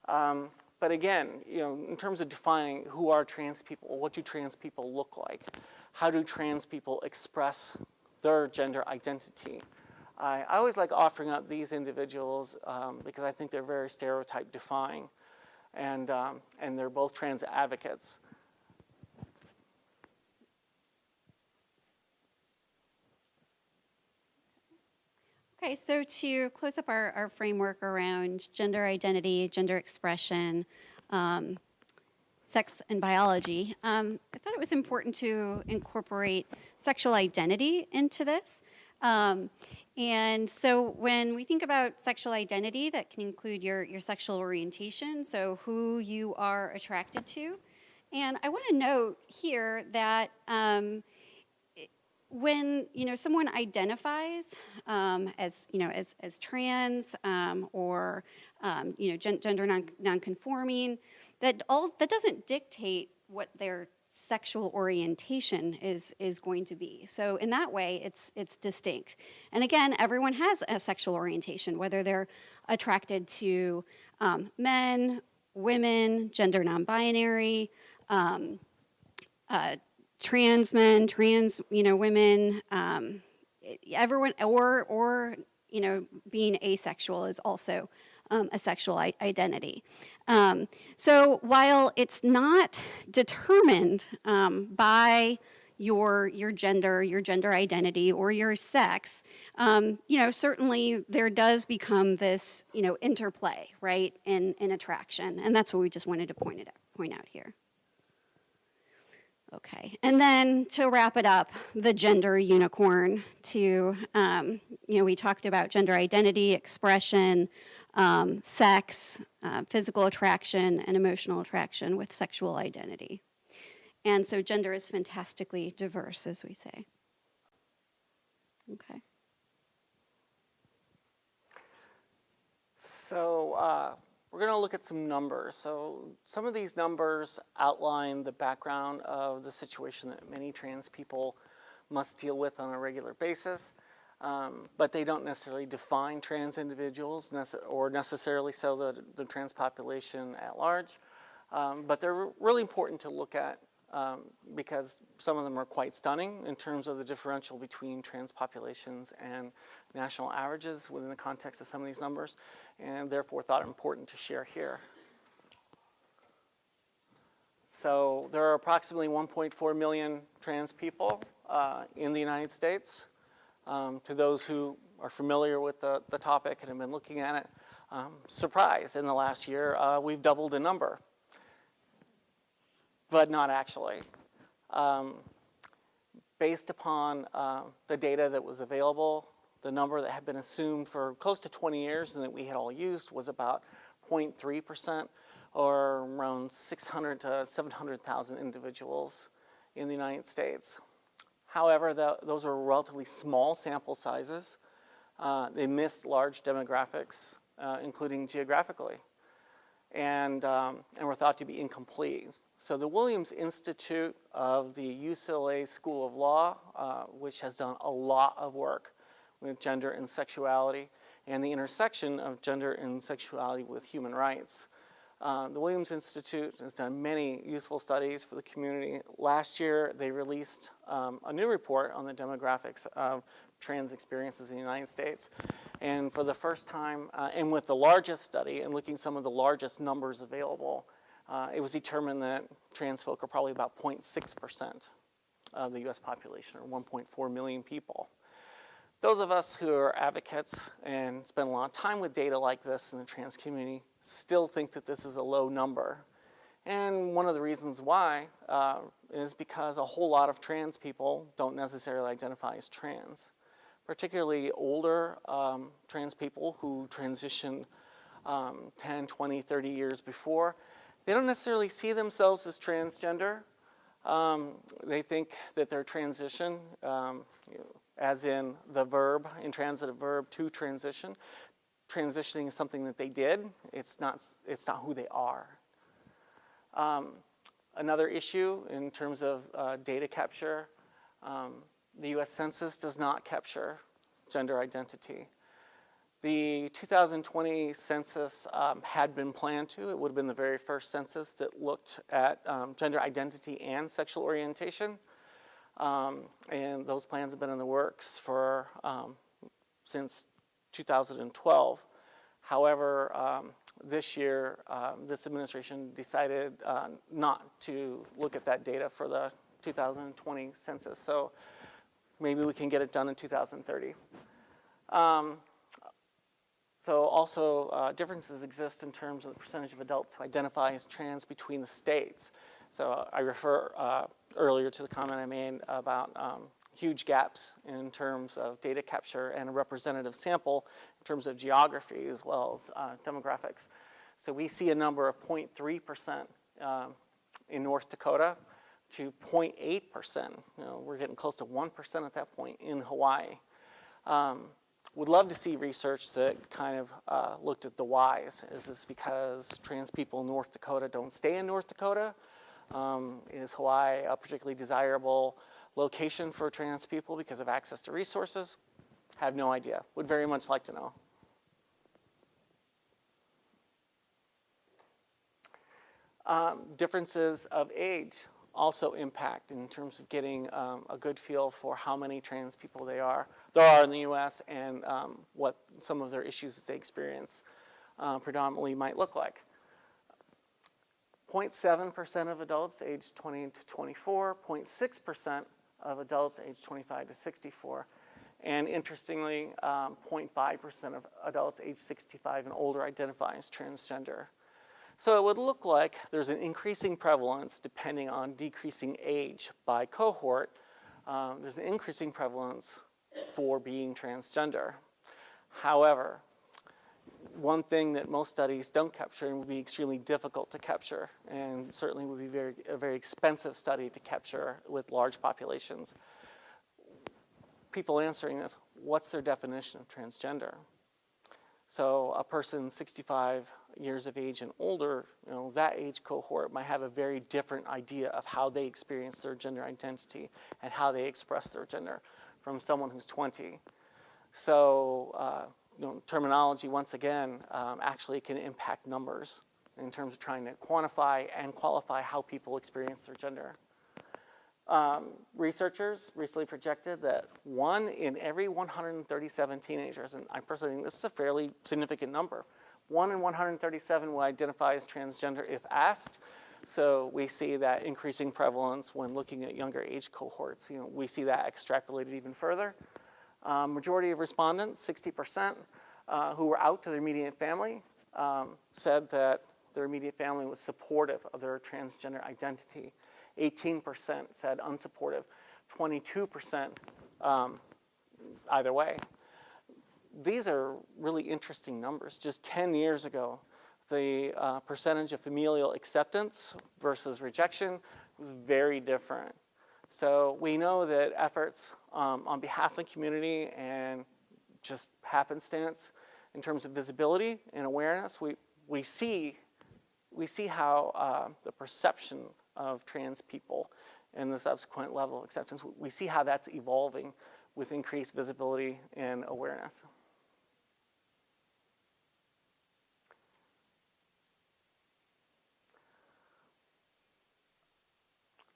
But again, in terms of defining who are trans people, what do trans people look like? How do trans people express their gender identity? I always like offering up these individuals because I think they're very stereotype defying, and they're both trans advocates. Okay, so to close up our framework around gender identity, gender expression, sex and biology, I thought it was important to incorporate sexual identity into this. And so when we think about sexual identity, that can include your sexual orientation, so who you are attracted to. And I want to note here that when someone identifies as trans or gender nonconforming, that doesn't dictate what their sexual orientation is going to be. So in that way, it's distinct. And again, everyone has a sexual orientation, whether they're attracted to men, women, gender non-binary, trans men, trans women, everyone, or being asexual is also a sexual identity. So while it's not determined by your gender, your gender identity, or your sex, certainly there does become this interplay, right, in attraction, and that's what we just wanted to point out here. Okay, and then to wrap it up, the gender unicorn we talked about gender identity, expression, sex, physical attraction, and emotional attraction with sexual identity. And so gender is fantastically diverse, as we say. Okay. So we're going to look at some numbers. So some of these numbers outline the background of the situation that many trans people must deal with on a regular basis, but they don't necessarily define trans individuals or necessarily so the trans population at large. But they're really important to look at because some of them are quite stunning in terms of the differential between trans populations and national averages within the context of some of these numbers, and therefore thought important to share here. So there are approximately 1.4 million trans people in the United States. To those who are familiar with the topic and have been looking at it, surprise, in the last year we've doubled the number. But not actually. Based upon the data that was available, the number that had been assumed for close to 20 years and that we had all used was about 0.3%, or around 600 to 700,000 individuals in the United States. However, those are relatively small sample sizes. They missed large demographics, including geographically, and were thought to be incomplete. So the Williams Institute of the UCLA School of Law, which has done a lot of work with gender and sexuality and the intersection of gender and sexuality with human rights. The Williams Institute has done many useful studies for the community. Last year, they released a new report on the demographics of trans experiences in the United States. And for the first time, and with the largest study, and looking at some of the largest numbers available, it was determined that trans folk are probably about 0.6% of the US population, or 1.4 million people. Those of us who are advocates and spend a lot of time with data like this in the trans community still think that this is a low number. And one of the reasons why is because a whole lot of trans people don't necessarily identify as trans, particularly older trans people who transitioned 10, 20, 30 years before. They don't necessarily see themselves as transgender. They think that their transition, as in the verb, intransitive verb to transition, transitioning is something that they did. It's not who they are. Another issue in terms of data capture, the U.S. Census does not capture gender identity. The 2020 census had been planned to. It would have been the very first census that looked at gender identity and sexual orientation. And those plans have been in the works for since 2012. However, this year, this administration decided not to look at that data for the 2020 census. So maybe we can get it done in 2030. So also differences exist in terms of the percentage of adults who identify as trans between the states. So I refer earlier to the comment I made about huge gaps in terms of data capture and a representative sample in terms of geography as well as demographics. So we see a number of 0.3% in North Dakota to 0.8%. We're getting close to 1% at that point in Hawaii. Would love to see research that kind of looked at the whys. Is this because trans people in North Dakota don't stay in North Dakota? Is Hawaii a particularly desirable location for trans people because of access to resources? Have no idea. Would very much like to know. Differences of age also impact in terms of getting a good feel for how many trans people there are in the U.S. and what some of their issues that they experience predominantly might look like. 0.7% of adults aged 20 to 24, 0.6% of adults aged 25 to 64, and interestingly, 0.5% of adults aged 65 and older identify as transgender. So it would look like there's an increasing prevalence depending on decreasing age by cohort. There's an increasing prevalence for being transgender. However, one thing that most studies don't capture and would be extremely difficult to capture, and certainly would be a very expensive study to capture with large populations. People answering this, what's their definition of transgender? So a person 65 years of age and older, that age cohort might have a very different idea of how they experience their gender identity and how they express their gender from someone who's 20. So terminology, once again, actually can impact numbers in terms of trying to quantify and qualify how people experience their gender. Researchers recently projected that 1 in every 137 teenagers, and I personally think this is a fairly significant number, 1 in 137 will identify as transgender if asked. So we see that increasing prevalence when looking at younger age cohorts. We see that extrapolated even further. Majority of respondents, 60%, who were out to their immediate family, said that their immediate family was supportive of their transgender identity. 18% said unsupportive, 22% either way. These are really interesting numbers. Just 10 years ago, the percentage of familial acceptance versus rejection was very different. So we know that efforts on behalf of the community and just happenstance in terms of visibility and awareness, we see how the perception of trans people and the subsequent level of acceptance, we see how that's evolving with increased visibility and awareness.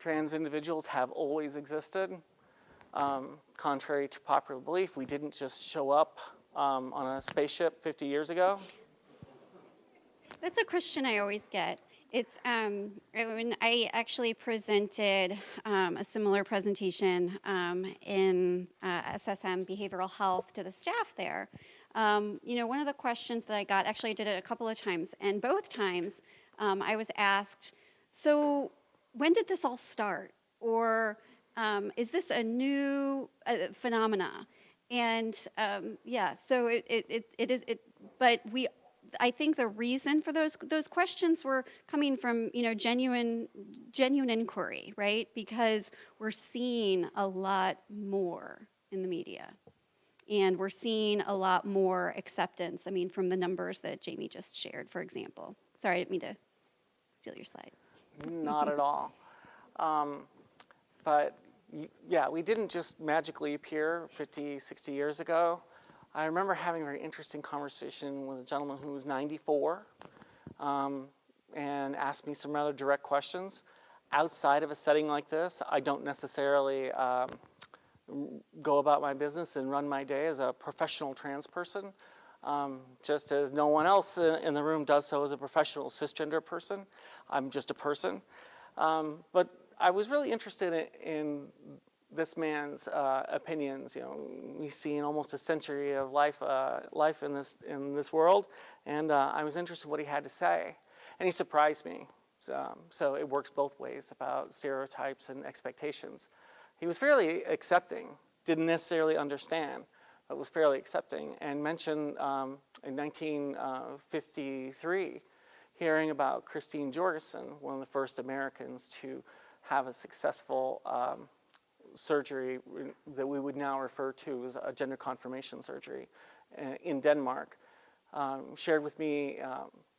Trans individuals have always existed. Contrary to popular belief, we didn't just show up on a spaceship 50 years ago. That's a question I always get. It's when I actually presented a similar presentation in SSM Behavioral Health to the staff there. One of the questions that I got, actually I did it a couple of times, and both times I was asked, so when did this all start? Or is this a new phenomena? And so it is, but I think the reason for those questions were coming from genuine inquiry, right? Because we're seeing a lot more in the media, and we're seeing a lot more acceptance. I mean, from the numbers that Jamie just shared, for example. Sorry, I didn't mean to steal your slide. Not at all. But yeah, we didn't just magically appear 50, 60 years ago. I remember having a very interesting conversation with a gentleman who was 94 and asked me some rather direct questions. Outside of a setting like this, I don't necessarily go about my business and run my day as a professional trans person, just as no one else in the room does so as a professional cisgender person. I'm just a person. But I was really interested in this man's opinions. You know, we've seen almost a century of life in this world, and I was interested in what he had to say, and he surprised me. So it works both ways about stereotypes and expectations. He was fairly accepting, didn't necessarily understand, but was fairly accepting, and mentioned in 1953 hearing about Christine Jorgensen, one of the first Americans to have a successful surgery that we would now refer to as a gender confirmation surgery in Denmark. Shared with me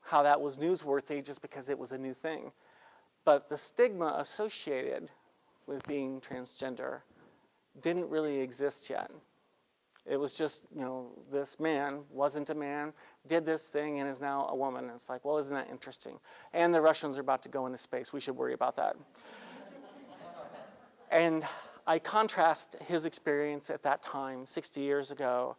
how that was newsworthy just because it was a new thing. But the stigma associated with being transgender didn't really exist yet. It was just, you know, this man wasn't a man, did this thing, and is now a woman. And it's like, well, isn't that interesting? And the Russians are about to go into space. We should worry about that. And I contrast his experience at that time, 60 years ago,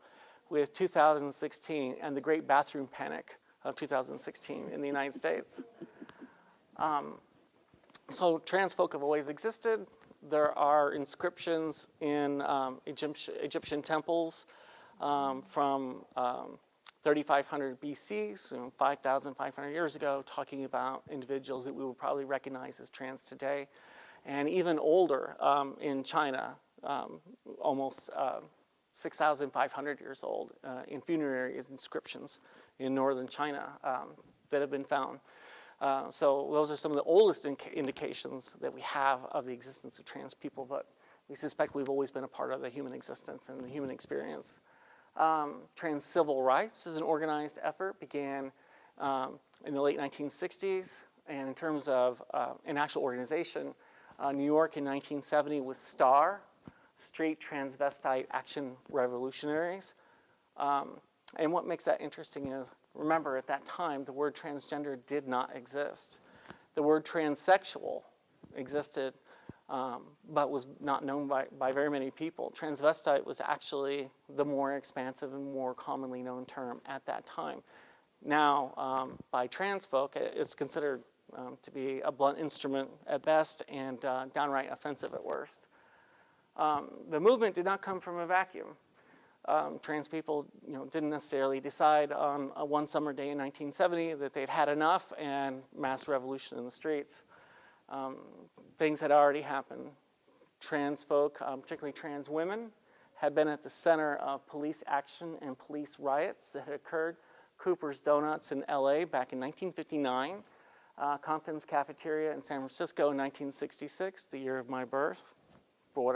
with 2016 and the great bathroom panic of 2016 in the United States. So trans folk have always existed. There are inscriptions in Egyptian temples from 3,500 BC, so 5,500 years ago, talking about individuals that we would probably recognize as trans today. And even older in China, almost 6,500 years old, in funerary inscriptions in northern China that have been found. So those are some of the oldest indications that we have of the existence of trans people, but we suspect we've always been a part of the human existence and the human experience. Trans civil rights is an organized effort, began in the late 1960s, and in terms of an actual organization, New York in 1970 with STAR, Street Transvestite Action Revolutionaries. And what makes that interesting is, remember, at that time, the word transgender did not exist. The word transsexual existed, but was not known by very many people. Transvestite was actually the more expansive and more commonly known term at that time. Now, by trans folk, it's considered to be a blunt instrument at best and downright offensive at worst. The movement did not come from a vacuum. Trans people, didn't necessarily decide on one summer day in 1970 that they'd had enough and mass revolution in the streets. Things had already happened. Trans folk, particularly trans women, had been at the center of police action and police riots that had occurred. Cooper's Donuts in LA back in 1959. Compton's Cafeteria in San Francisco in 1966, the year of my birth, for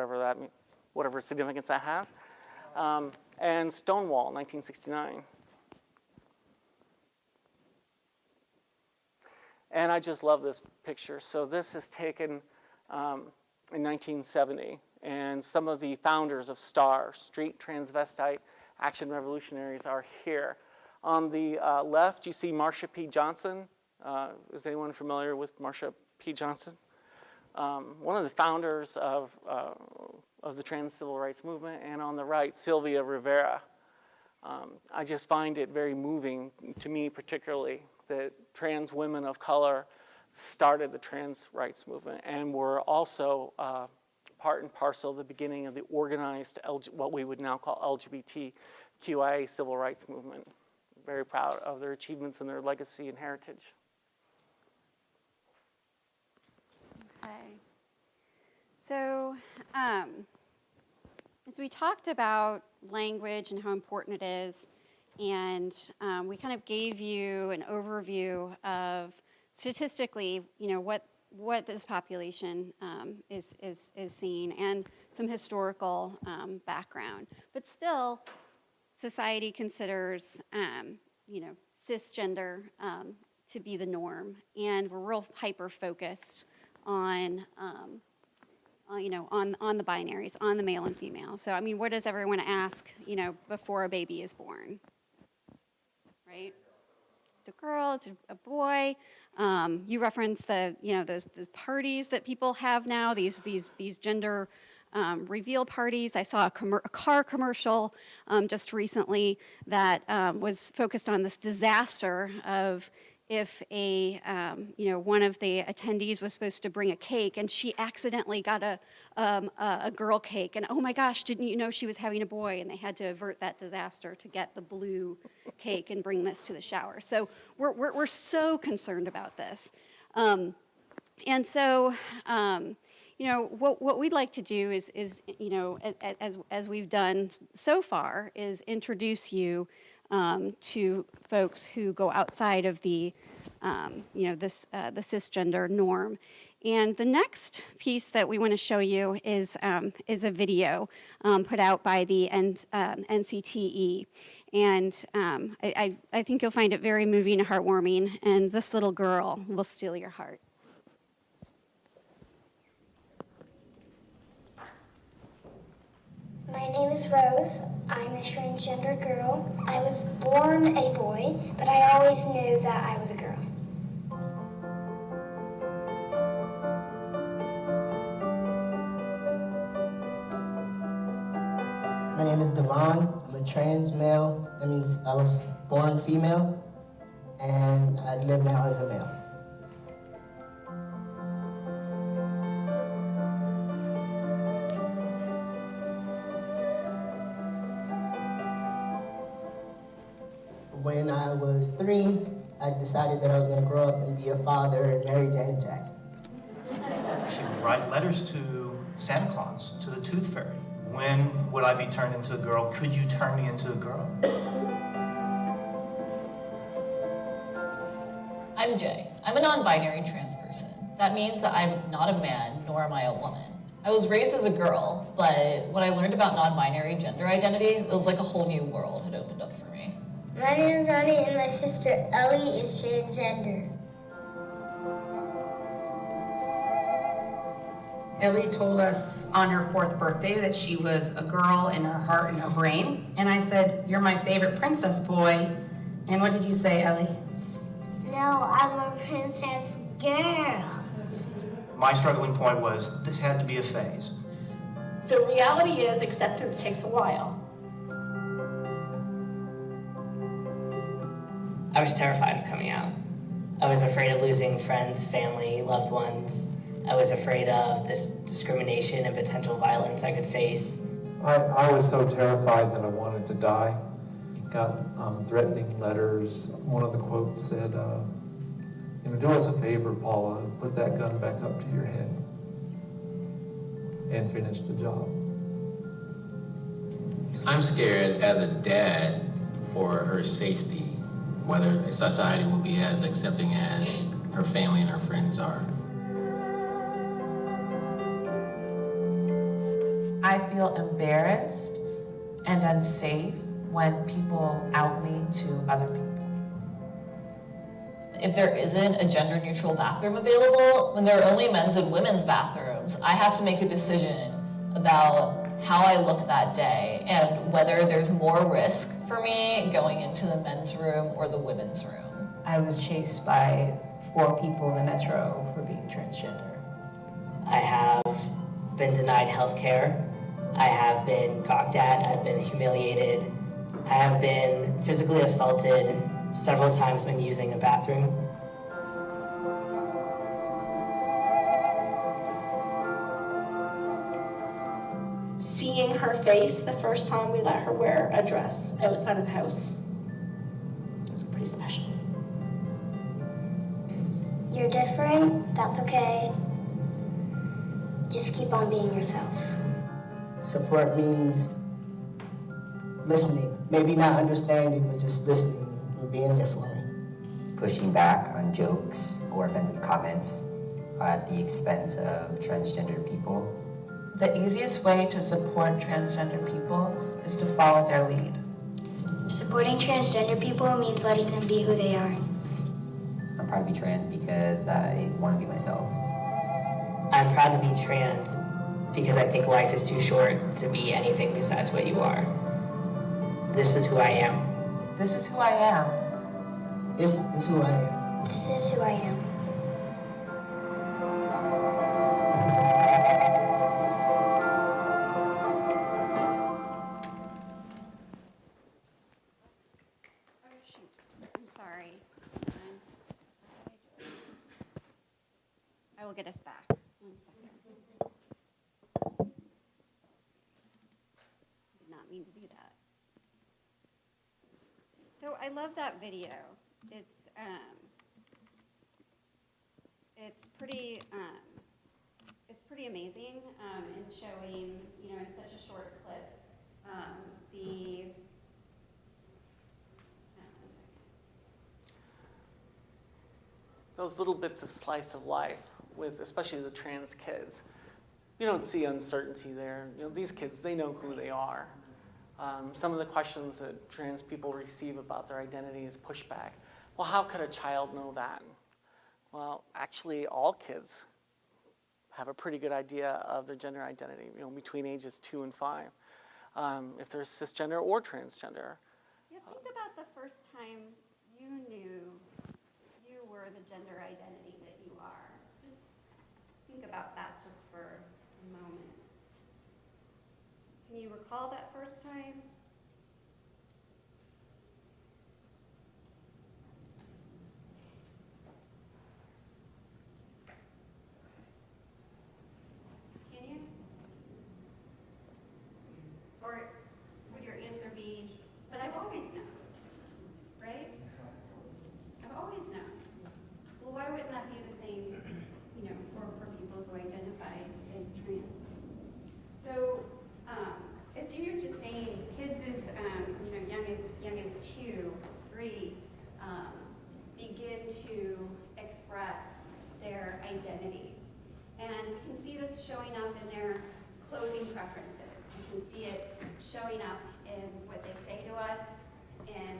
whatever significance that has. And Stonewall, 1969. And I just love this picture. So this is taken in 1970, and some of the founders of STAR, Street Transvestite Action Revolutionaries, are here. On the left, you see Marsha P. Johnson. Is anyone familiar with Marsha P. Johnson? One of the founders of the trans civil rights movement, and on the right, Sylvia Rivera. I just find it very moving, to me particularly, that trans women of color started the trans rights movement and were also part and parcel of the beginning of the organized, what we would now call LGBTQIA civil rights movement. Very proud of their achievements and their legacy and heritage. Okay. So, as we talked about language and how important it is, and we kind of gave you an overview of statistically, what this population is seeing, and some historical background. But still, society considers, cisgender to be the norm, and we're real hyper focused on, on the binaries, on the male and female. So, I mean, what does everyone ask, before a baby is born? Right? Is it a girl? Is it a boy? You reference those parties that people have now, these gender reveal parties. I saw a car commercial just recently that was focused on this disaster of if one of the attendees was supposed to bring a cake and she accidentally got a girl cake, and oh my gosh, didn't you know she was having a boy? And they had to avert that disaster to get the blue cake and bring this to the shower. So we're so concerned about this, and so what we'd like to do is as we've done so far, is introduce you to folks who go outside of the the cisgender norm. And the next piece that we want to show you is a video put out by the NCTE. And I think you'll find it very moving and heartwarming, and this little girl will steal your heart. My name is Rose. I'm a transgender girl. I was born a boy, but I always knew that I was a girl. My name is Devon. I'm a trans male. That means I was born female, and I live now as a male. When I was 3, I decided that I was going to grow up and be a father and marry Janet Jackson. She would write letters to Santa Claus, to the Tooth Fairy. When would I be turned into a girl? Could you turn me into a girl? I'm Jay. I'm a non-binary trans person. That means that I'm not a man, nor am I a woman. I was raised as a girl, but when I learned about non-binary gender identities, it was like a whole new world had opened up for me. My name is Ronnie, and my sister Ellie is transgender. Ellie told us on her 4th birthday that she was a girl in her heart and her brain. And I said, "You're my favorite princess boy." And what did you say, Ellie? No, I'm a princess girl. My struggling point was this had to be a phase. The reality is acceptance takes a while. I was terrified of coming out. I was afraid of losing friends, family, loved ones. I was afraid of this discrimination and potential violence I could face. I was so terrified that I wanted to die. Got threatening letters. One of the quotes said, do us a favor, Paula, put that gun back up to your head and finish the job. I'm scared as a dad for her safety, whether society will be as accepting as her family and her friends are. I feel embarrassed and unsafe when people out me to other people. If there isn't a gender-neutral bathroom available, when there are only men's and women's bathrooms, I have to make a decision about how I look that day and whether there's more risk for me going into the men's room or the women's room. I was chased by 4 people in the metro for being transgender. I have been denied health care. I have been gawked at. I've been humiliated. I have been physically assaulted several times when using the bathroom. Seeing her face the first time we let her wear a dress outside of the house, pretty special. You're different, that's okay. Just keep on being yourself. Support means listening. Maybe not understanding, but just listening and being there for me. Pushing back on jokes or offensive comments at the expense of transgender people. The easiest way to support transgender people is to follow their lead. Supporting transgender people means letting them be who they are. proud to be trans because I want to be myself. I'm proud to be trans because I think life is too short to be anything besides what you are. This is who I am. This is who I am. This is who I am. This is who I am. Oh, shoot. I'm sorry. I will get us back. 1 second. Did not mean to do that. So I love that video. It's pretty amazing in showing, you know, in such a short clip, those little bits of slice of life with especially the trans kids. You don't see uncertainty there. You know, these kids, they know who they are. Some of the questions that trans people receive about their identity is pushback. Well, how could a child know that? Well, actually, all kids have a pretty good idea of their gender identity, you know, between ages 2 and 5, if they're cisgender or transgender. Yeah, think about the first time you knew you were the gender identity that you are. Just think about that just for a moment. Can you recall that first time? Can you? Or would your answer be, but I've always known, right? I've always known. Well, why wouldn't that be the same, you know, for people who identify as trans? So, as Junior was just saying, kids as you know, young as 2, 3, begin to express their identity, and you can see this showing up in their clothing preferences. You can see it showing up in what they say to us, in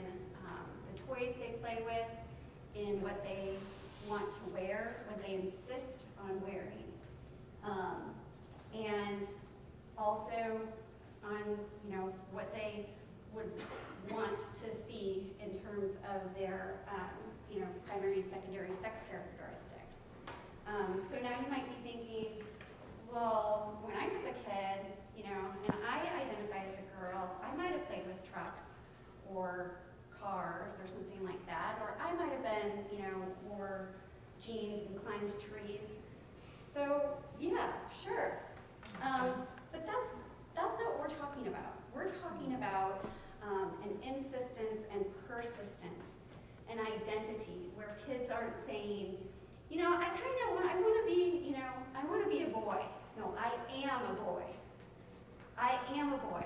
the toys they play with, in what they want to wear, what they insist on wearing, and also on, you know, what they would want to see in terms of their, you know, primary and secondary sex characteristics. So now you might be thinking, well, when I was a kid, you know, and I identify as a girl, I might have played with trucks or cars or something like that, or I might have been, you know, wore jeans and climbed trees. So yeah, sure. But that's not what we're talking about. We're talking about an insistence and persistence, an identity where kids aren't saying, you know, I want to be, you know, I want to be a boy. No, I am a boy. I am a boy.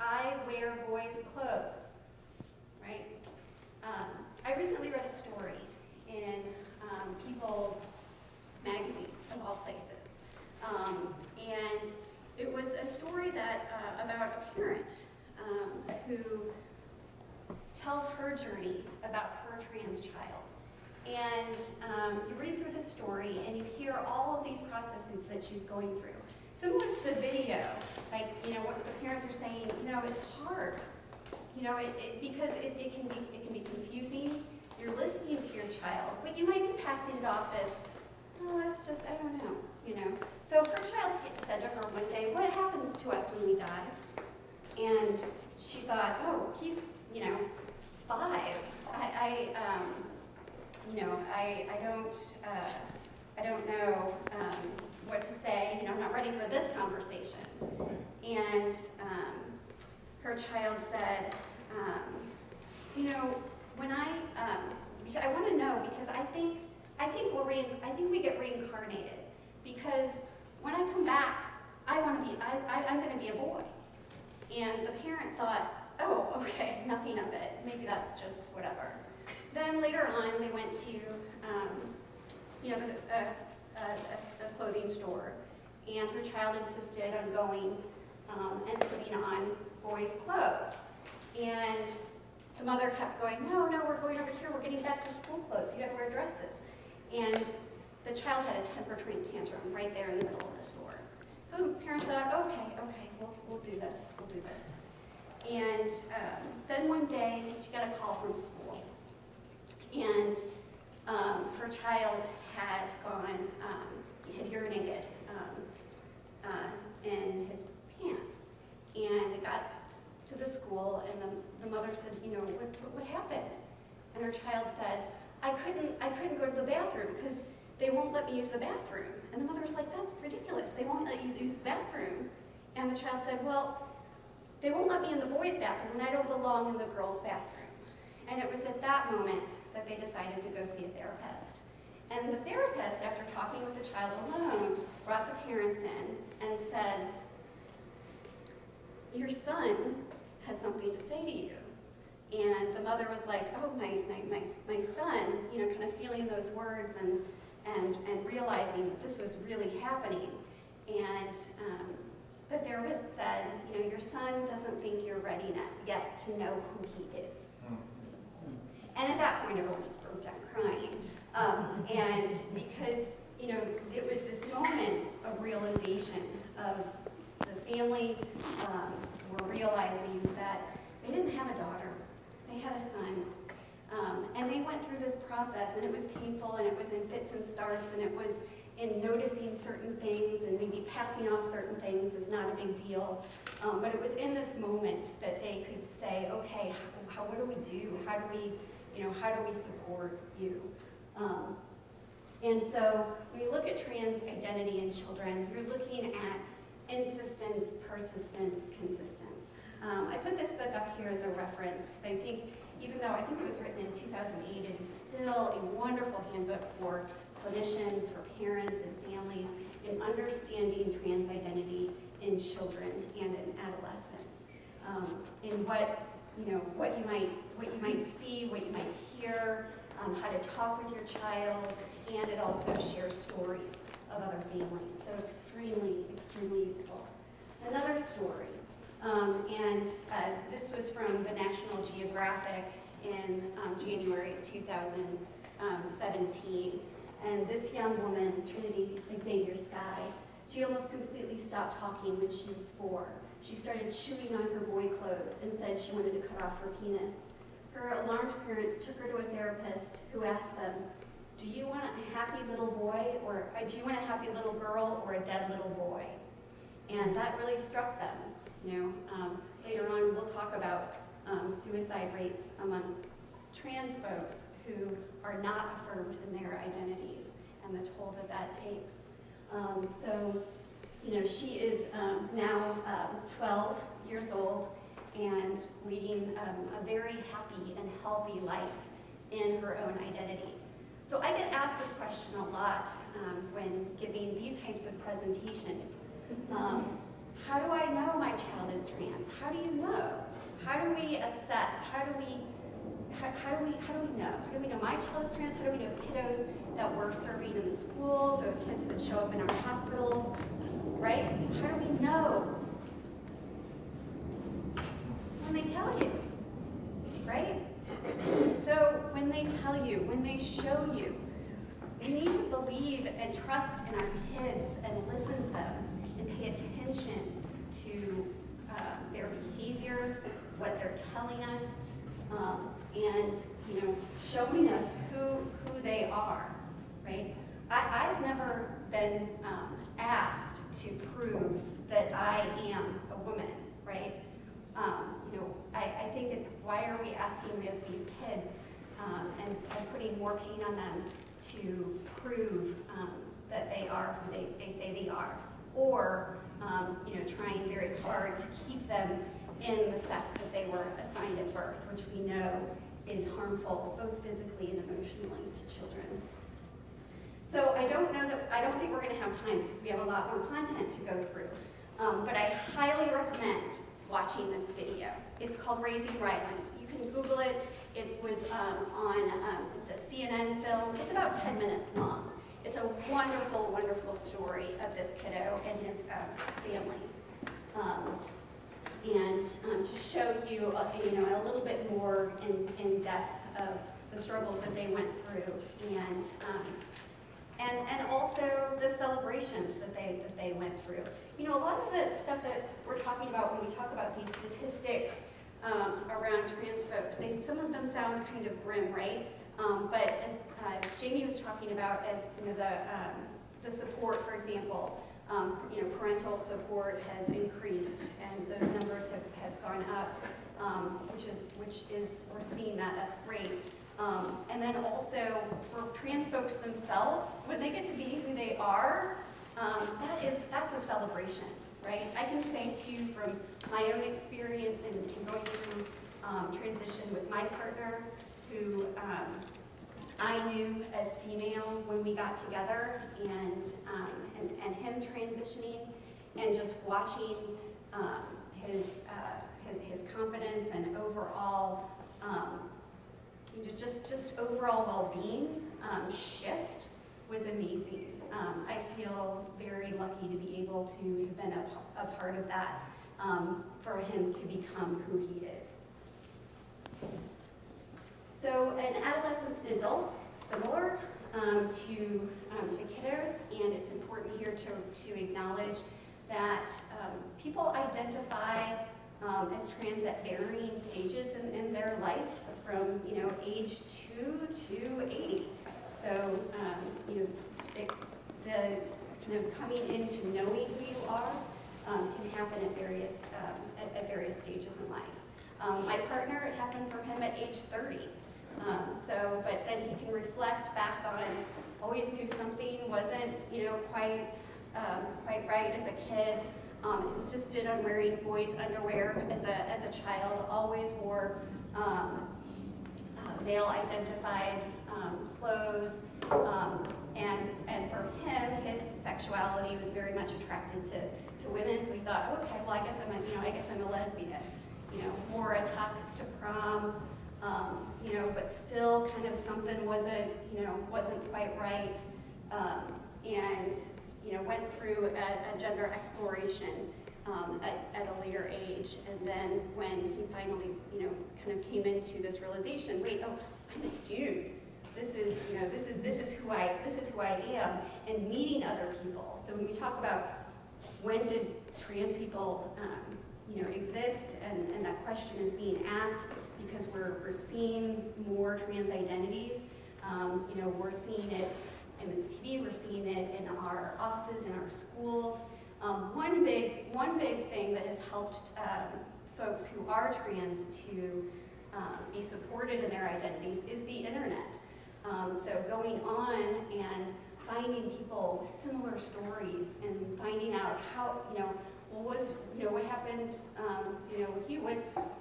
I wear boys' clothes, right? I recently read a story in People magazine, of all places. And it was a story that about a parent who tells her journey about her trans child. And you read through the story and you hear all of these processes that she's going through. Similar to the video, like, you know, what the parents are saying, you know, it's hard. You know, because it can be confusing. You're listening to your child, but you might be passing it off as, oh, that's just, I don't know, you know. So her child said to her one day, what happens to us when we die? And she thought, oh, he's, you know, 5. You know, I don't know what to say. You know, I'm not ready for this conversation. And her child said, you know, when I want to know because I think we get reincarnated because when I come back, I'm going to be a boy. And the parent thought, oh, okay, nothing of it. Maybe that's just whatever. Then later on, they went to, you know, a clothing store, and her child insisted on going and putting on boys' clothes. And the mother kept going, no, we're going over here, we're getting back to school clothes, you gotta wear dresses. And the child had a temper tantrum right there in the middle of the store. So the parent thought, okay, we'll do this. And then one day, she got a call from school. And her child had had urinated in his pants. And they got to the school, and the mother said, what happened? And her child said, I couldn't go to the bathroom because they won't let me use the bathroom. And the mother was like, that's ridiculous. They won't let you use the bathroom. And the child said, well, they won't let me in the boys' bathroom, and I don't belong in the girls' bathroom. And it was at that moment that they decided to go see a therapist. And the therapist, after talking with the child alone, brought the parents in and said, your son has something to say to you. And the mother was like, oh, my son, kind of feeling those words and realizing that this was really happening. And the therapist said, your son doesn't think you're ready yet to know who he is. And at that point, everyone just broke down crying. And because, it was this moment of realization of the family were realizing that they didn't have a daughter, they had a son. And they went through this process, and it was painful, and it was in fits and starts, and it was in noticing certain things and maybe passing off certain things is not a big deal. But it was in this moment that they could say, okay, what do we do? How do we support you? And so when you look at trans identity in children, you're looking at insistence, persistence, consistence. I put this book up here as a reference because I think, even though I think it was written in 2008, it is still a wonderful handbook for clinicians, for parents and families in understanding trans identity in children and in adolescents. In what you might see, what you might hear, how to talk with your child, and it also shares stories of other families. So extremely, extremely useful. Another story. This was from the National Geographic in January of 2017. And this young woman, Trinity Xavier Sky, she almost completely stopped talking when she was 4. She started chewing on her boy clothes and said she wanted to cut off her penis. Her alarmed parents took her to a therapist who asked them, do you want a happy little boy, or do you want a happy little girl or a dead little boy? And that really struck them. Later on we'll talk about suicide rates among trans folks who are not affirmed in their identities and the toll that takes. She is now 12 years old and leading a very happy and healthy life in her own identity. So I get asked this question a lot when giving these types of presentations. How do I know my child is trans? How do you know? How do we assess? How do we know? How do we know my child is trans? How do we know the kiddos that we're serving in the schools or the kids that show up in our hospitals, right? How do we know? When they tell you, right? So when they tell you, when they show you, we need to believe and trust in our kids and listen to them and pay attention to their behavior, what they're telling us, and showing us who they are, right? I've never been asked to prove that I am a woman, right? I think it's, why are we asking these kids and putting more pain on them to prove that they are who they say they are, or trying very hard to keep them in the sex that they were assigned at birth, which we know is harmful both physically and emotionally to children. So I don't think we're going to have time because we have a lot more content to go through, but I highly recommend watching this video. It's called Raising Ryland. You can Google it. It was it's a CNN film. It's about 10 minutes long. It's a wonderful, wonderful story of this kiddo and his family. and to show you, a little bit more in depth of the struggles that they went through, and also the celebrations that they went through. A lot of the stuff that we're talking about when we talk about these statistics around trans folks, some of them sound kind of grim, right? But as Jamie was talking about, as the support, for example, parental support has increased, and those numbers have gone up, which is we're seeing that's great. And then also for trans folks themselves, when they get to be who they are, that's a celebration, right? I can say to you from my own experience in going through transition with my partner, who I knew as female when we got together, and him transitioning, and just watching his confidence and overall just overall well-being shift was amazing. I feel very lucky to be able to have been a part of that, for him to become who he is. So in adolescents and adults, similar to kiddos, and it's important here to acknowledge that people identify as trans at varying stages in their life, from age 2 to 80. So the kind of coming into knowing who you are can happen at various stages in life. My partner, it happened for him at age 30. But then he can reflect back on, always knew something wasn't quite right as a kid. Insisted on wearing boys' underwear as a child. Always wore male-identified clothes, and for him, his sexuality was very much attracted to women. So he thought, okay, well, I guess I'm a lesbian. Wore a tux to prom, but still kind of something wasn't quite right, and went through a gender exploration at a later age, and then when he finally kind of came into this realization, wait, oh, I'm a dude. This is who I am, and meeting other people. So when we talk about when did trans people exist, and that question is being asked because we're seeing more trans identities. We're seeing it in the TV, we're seeing it in our offices, in our schools. One big thing that has helped folks who are trans to be supported in their identities is the internet. So going on and finding people with similar stories, and finding out how, what happened, with you?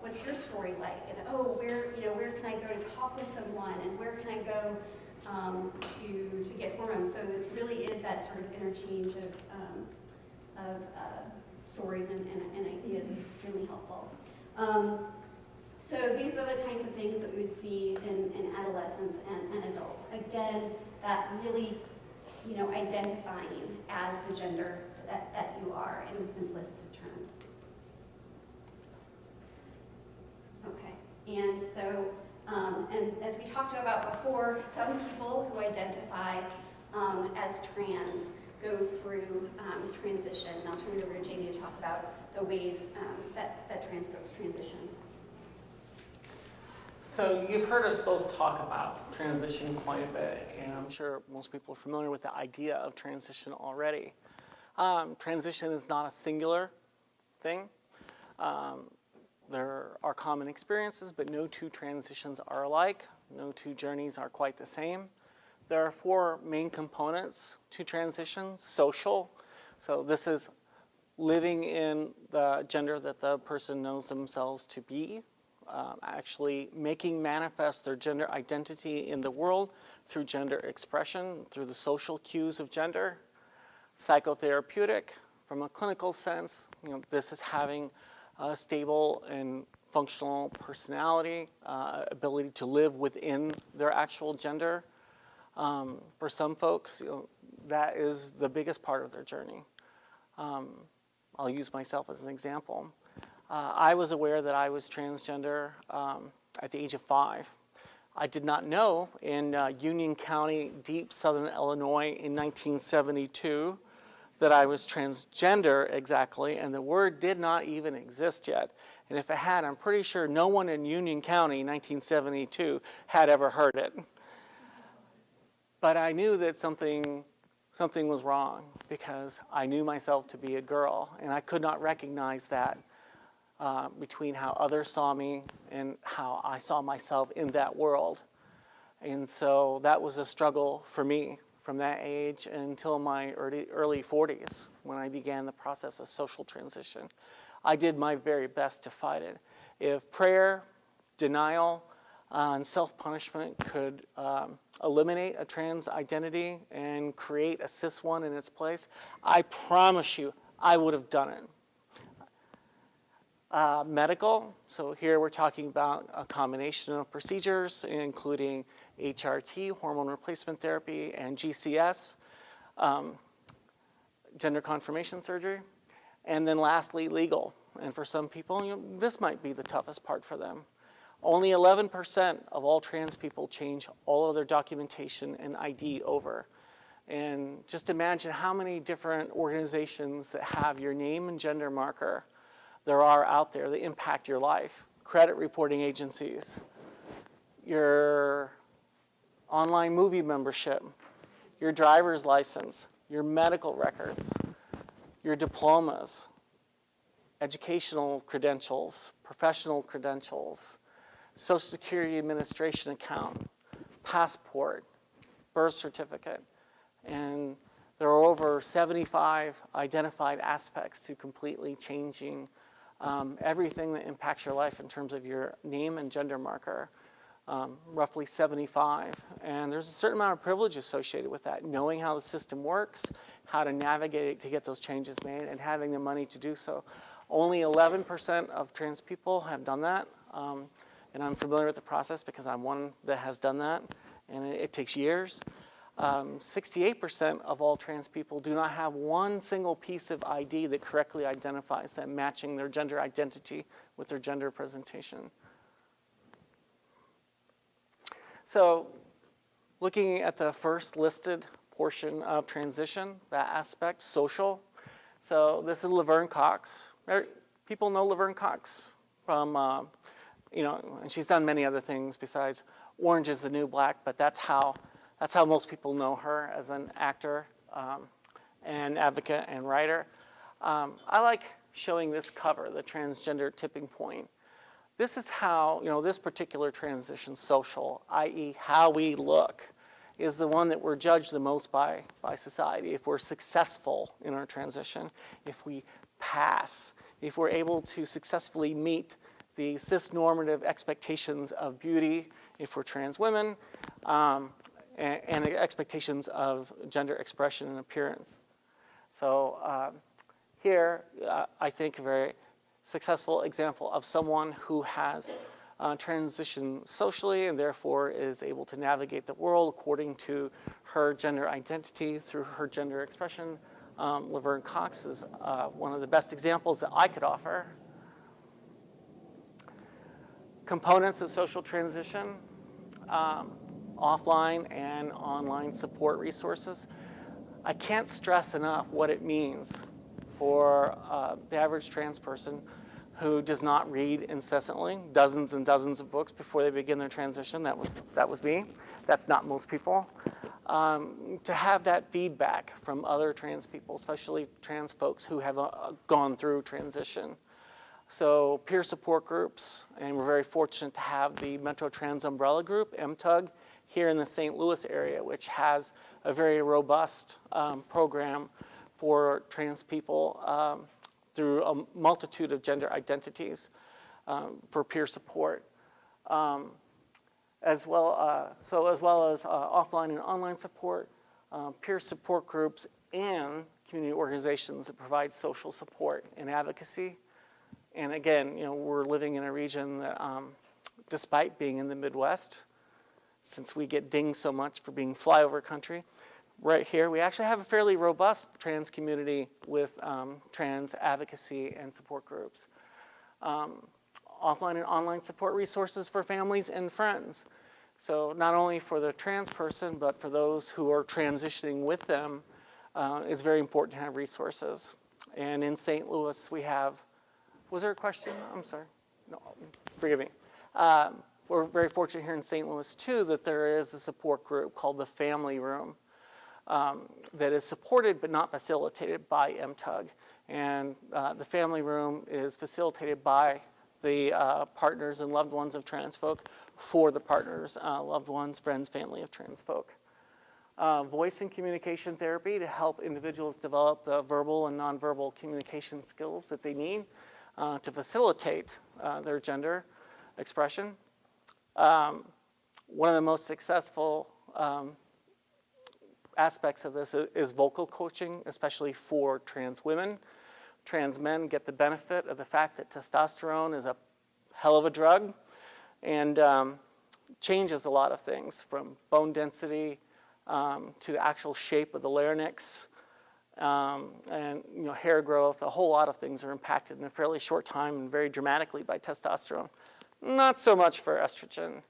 What's your story like? And where can I go to talk with someone? And where can I go to get hormones? So it really is that sort of interchange of stories and ideas, which is extremely helpful. So these are the kinds of things that we would see in adolescents and adults. Again, that really, identifying as the gender that you are in the simplest of terms. Okay, and so, and as we talked about before, some people who identify as trans go through transition. And I'll turn it over to Jamie to talk about the ways that trans folks transition. So you've heard us both talk about transition quite a bit, and I'm sure most people are familiar with the idea of transition already. Transition is not a singular thing. There are common experiences, but no two transitions are alike. No two journeys are quite the same. There are 4 main components to transition. Social, so this is living in the gender that the person knows themselves to be. Actually making manifest their gender identity in the world through gender expression, through the social cues of gender. Psychotherapeutic, from a clinical sense, this is having a stable and functional personality, ability to live within their actual gender. For some folks, that is the biggest part of their journey. I'll use myself as an example. I was aware that I was transgender at the age of 5. I did not know in Union County, deep southern Illinois in 1972 that I was transgender exactly, and the word did not even exist yet. And if it had, I'm pretty sure no one in Union County in 1972 had ever heard it. But I knew that something was wrong because I knew myself to be a girl, and I could not recognize that between how others saw me and how I saw myself in that world. And so that was a struggle for me from that age until my early 40s when I began the process of social transition. I did my very best to fight it. If prayer, denial, and self-punishment could eliminate a trans identity and create a cis one in its place, I promise you I would have done it. Medical, so here we're talking about a combination of procedures including HRT, hormone replacement therapy, and GCS, gender confirmation surgery. And then lastly, legal. And for some people, this might be the toughest part for them. Only 11% of all trans people change all of their documentation and ID over. And just imagine how many different organizations that have your name and gender marker there are out there that impact your life. Credit reporting agencies, your online movie membership, your driver's license, your medical records, your diplomas, educational credentials, professional credentials, Social Security Administration account, passport, birth certificate, and there are over 75 identified aspects to completely changing everything that impacts your life in terms of your name and gender marker, roughly 75. And there's a certain amount of privilege associated with that, knowing how the system works, how to navigate it to get those changes made, and having the money to do so. Only 11% of trans people have done that, and I'm familiar with the process because I'm one that has done that, and it takes years. 68% of all trans people do not have one single piece of ID that correctly identifies them, matching their gender identity with their gender presentation. So, looking at the first listed portion of transition, that aspect, social. So this is Laverne Cox. People know Laverne Cox from, and she's done many other things besides Orange is the New Black, but that's how most people know her as an actor and advocate and writer. I like showing this cover, the transgender tipping point. This is how, this particular transition, social, i.e. how we look, is the one that we're judged the most by society. If we're successful in our transition, if we pass, if we're able to successfully meet the cis-normative expectations of beauty, if we're trans women, and expectations of gender expression and appearance. So here, I think a very successful example of someone who has transitioned socially and therefore is able to navigate the world according to her gender identity through her gender expression. Laverne Cox is one of the best examples that I could offer. Components of social transition, offline and online support resources. I can't stress enough what it means for the average trans person who does not read incessantly, dozens and dozens of books before they begin their transition. That was me. That's not most people. To have that feedback from other trans people, especially trans folks who have gone through transition. So peer support groups, and we're very fortunate to have the Metro Trans Umbrella Group, MTUG, here in the St. Louis area, which has a very robust program for trans people through a multitude of gender identities for peer support. As well as offline and online support, peer support groups, and community organizations that provide social support and advocacy. And again, we're living in a region that, despite being in the Midwest, since we get dinged so much for being flyover country, right here we actually have a fairly robust trans community with trans advocacy and support groups. offline and online support resources for families and friends. So not only for the trans person, but for those who are transitioning with them, it's very important to have resources. And in St. Louis, we have, was there a question? I'm sorry. No, forgive me. We're very fortunate here in St. Louis, too, that there is a support group called the Family Room that is supported but not facilitated by MTUG. And the Family Room is facilitated by the partners and loved ones of trans folk for the partners, loved ones, friends, family of trans folk. Voice and communication therapy to help individuals develop the verbal and nonverbal communication skills that they need to facilitate their gender expression. One of the most successful aspects of this is vocal coaching, especially for trans women. Trans men get the benefit of the fact that testosterone is a hell of a drug and changes a lot of things, from bone density to the actual shape of the larynx, and hair growth. A whole lot of things are impacted in a fairly short time and very dramatically by testosterone. Not so much for estrogen.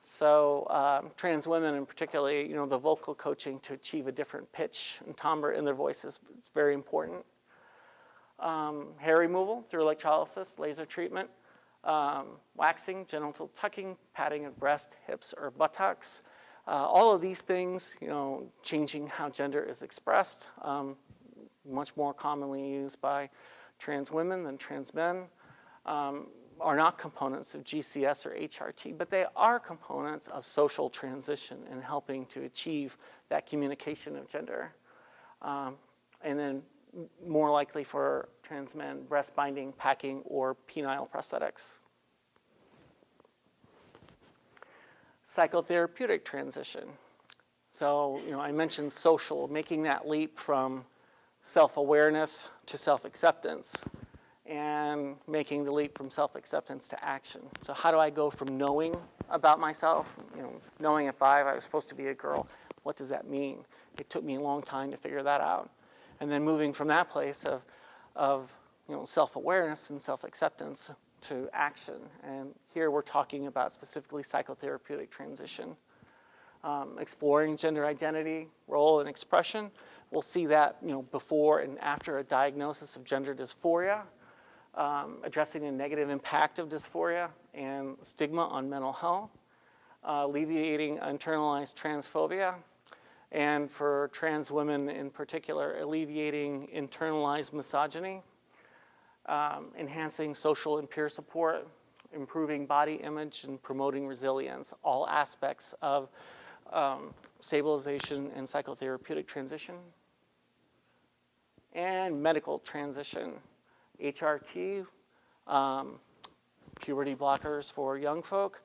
So trans women, and particularly the vocal coaching to achieve a different pitch and timbre in their voices, it's very important. Hair removal through electrolysis, laser treatment, waxing, genital tucking, padding of breast, hips, or buttocks. All of these things, changing how gender is expressed, much more commonly used by trans women than trans men, are not components of GCS or HRT, but they are components of social transition and helping to achieve that communication of gender. And then more likely for trans men, breast binding, packing, or penile prosthetics. Psychotherapeutic transition. So, I mentioned social, making that leap from self-awareness to self-acceptance, and making the leap from self-acceptance to action. So how do I go from knowing about myself, knowing at 5 I was supposed to be a girl, what does that mean? It took me a long time to figure that out. And then moving from that place of self-awareness and self-acceptance to action. And here we're talking about specifically psychotherapeutic transition. Exploring gender identity, role, and expression. We'll see that before and after a diagnosis of gender dysphoria. Addressing the negative impact of dysphoria and stigma on mental health, alleviating internalized transphobia, and for trans women in particular, alleviating internalized misogyny, enhancing social and peer support, improving body image, and promoting resilience, all aspects of stabilization and psychotherapeutic transition. And medical transition. HRT, puberty blockers for young folk,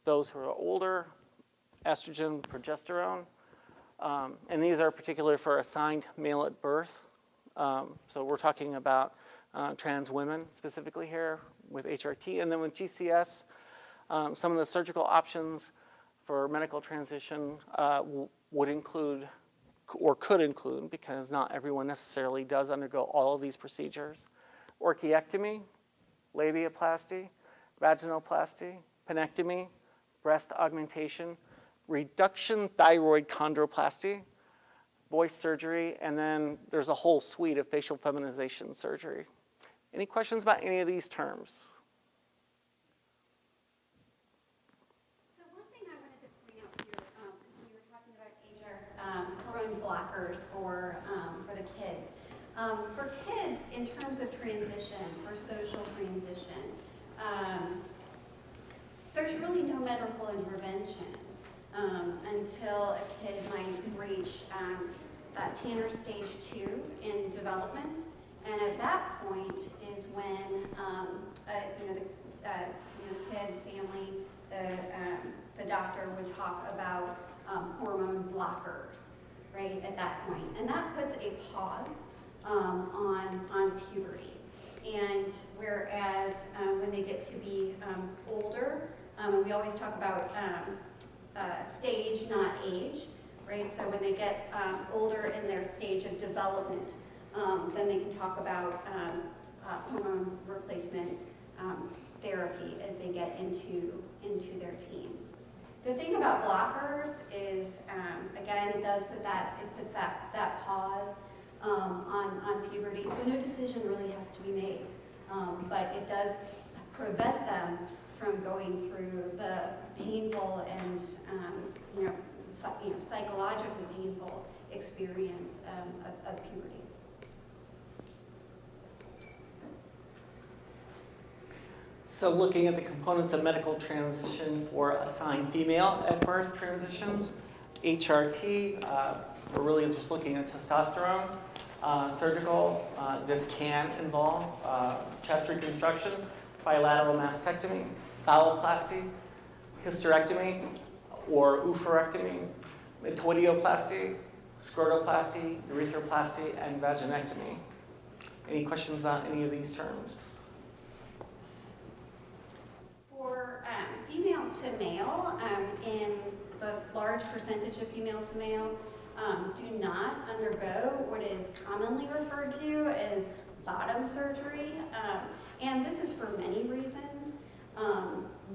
those who are older, estrogen, progesterone, and these are particular for assigned male at birth. So we're talking about trans women specifically here with HRT, and then with GCS, some of the surgical options for medical transition would include, or could include, because not everyone necessarily does undergo all of these procedures, orchiectomy, labiaplasty, vaginoplasty, penectomy, breast augmentation, reduction thyroid chondroplasty, voice surgery, and then there's a whole suite of facial feminization surgery. Any questions about any of these terms? Hormone blockers for the kids. For kids, in terms of transition, for social transition, there's really no medical intervention until a kid might reach Tanner stage 2 in development, and at that point is when the kid, family, the doctor would talk about hormone blockers. Right, at that point. And that puts a pause on puberty. And whereas when they get to be older, we always talk about stage, not age, right? So when they get older in their stage of development, then they can talk about hormone replacement therapy as they get into their teens. The thing about blockers is, again, it puts that pause on puberty, so no decision really has to be made, but it does prevent them from going through the painful and psychologically painful experience of puberty. So looking at the components of medical transition for assigned female at birth transitions, HRT, we're really just looking at testosterone. Surgical, this can involve chest reconstruction, bilateral mastectomy, phalloplasty, hysterectomy or oophorectomy, metoidioplasty, scrotoplasty, urethroplasty, and vaginectomy. Any questions about any of these terms? For female to male, in the large percentage of female to male do not undergo what is commonly referred to as bottom surgery, and this is for many reasons.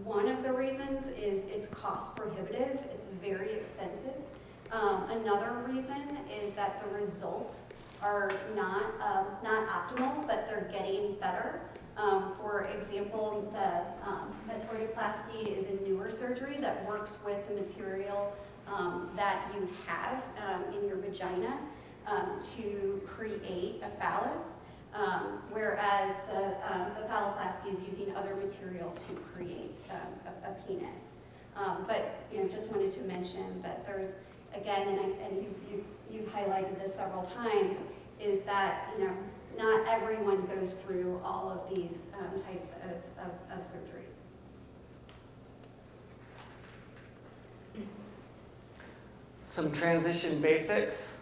One of the reasons is it's cost prohibitive, it's very expensive. Another reason is that the results are not optimal, but they're getting better. For example, the metoidioplasty is a newer surgery that works with the material that you have in your vagina to create a phallus, whereas the phalloplasty is using other material to create a penis. But just wanted to mention that there's, again, and you've highlighted this several times, is that not everyone goes through all of these types of surgeries. Some transition basics.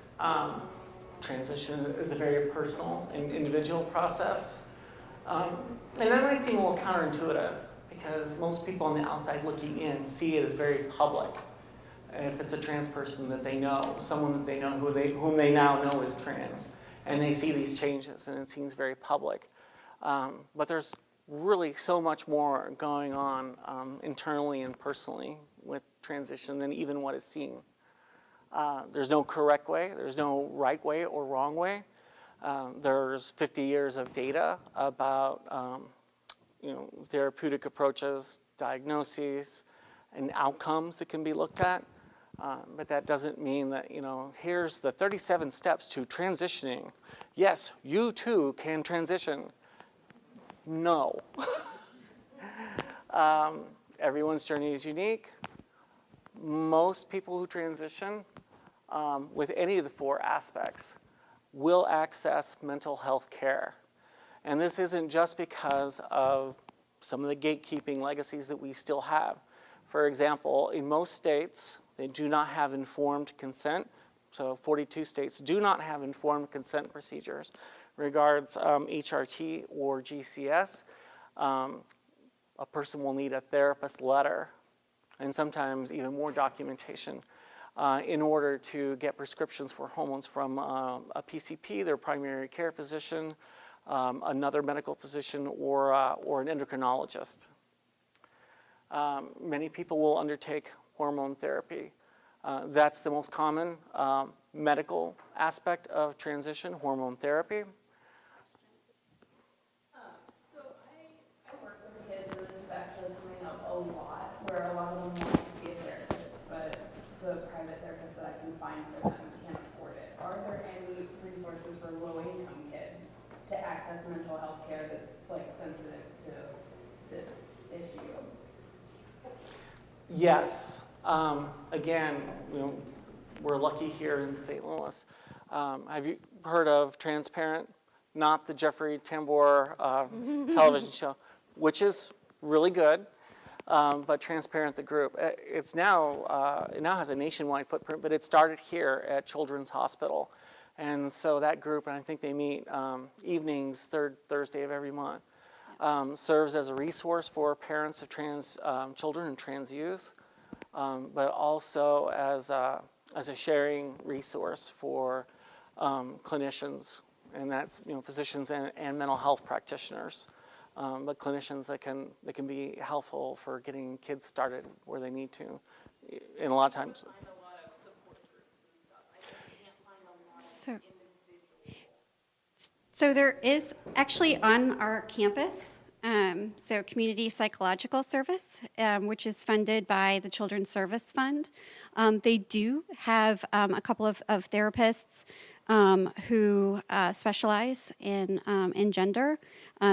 Transition is a very personal and individual process. And that might seem a little counterintuitive because most people on the outside looking in see it as very public. If it's a trans person that they know, someone that they know whom they now know is trans, and they see these changes and it seems very public. But there's really so much more going on internally and personally with transition than even what is seen. There's no correct way, there's no right way or wrong way. There's 50 years of data about therapeutic approaches, diagnoses, and outcomes that can be looked at. But that doesn't mean that, here's the 37 steps to transitioning. Yes, you too can transition. No. Everyone's journey is unique. Most people who transition with any of the 4 aspects will access mental health care. And this isn't just because of some of the gatekeeping legacies that we still have. For example, in most states, they do not have informed consent. So 42 states do not have informed consent procedures regards HRT or GCS. A person will need a therapist letter and sometimes even more documentation in order to get prescriptions for hormones from a PCP, their primary care physician, another medical physician, or an endocrinologist. Many people will undertake hormone therapy. That's the most common medical aspect of transition, hormone therapy. So I work with kids, and this is actually coming up a lot, where a lot of them want to see a therapist, but the private therapist that I can find for them can't afford it. Are there any resources for low-income kids to access mental health care that's sensitive to this issue? Yes. Again, we're lucky here in St. Louis. Have you heard of Transparent? Not the Jeffrey Tambor television show, which is really good, but Transparent, the group. It now has a nationwide footprint, but it started here at Children's Hospital. And so that group, and I think they meet evenings, third Thursday of every month, serves as a resource for parents of trans children and trans youth, but also as a sharing resource for clinicians and that's physicians and mental health practitioners, but clinicians that can be helpful for getting kids started where they need to, and a lot of times. So there is actually on our campus, so Community Psychological Service, which is funded by the Children's Service Fund. They do have a couple of therapists who specialize in gender.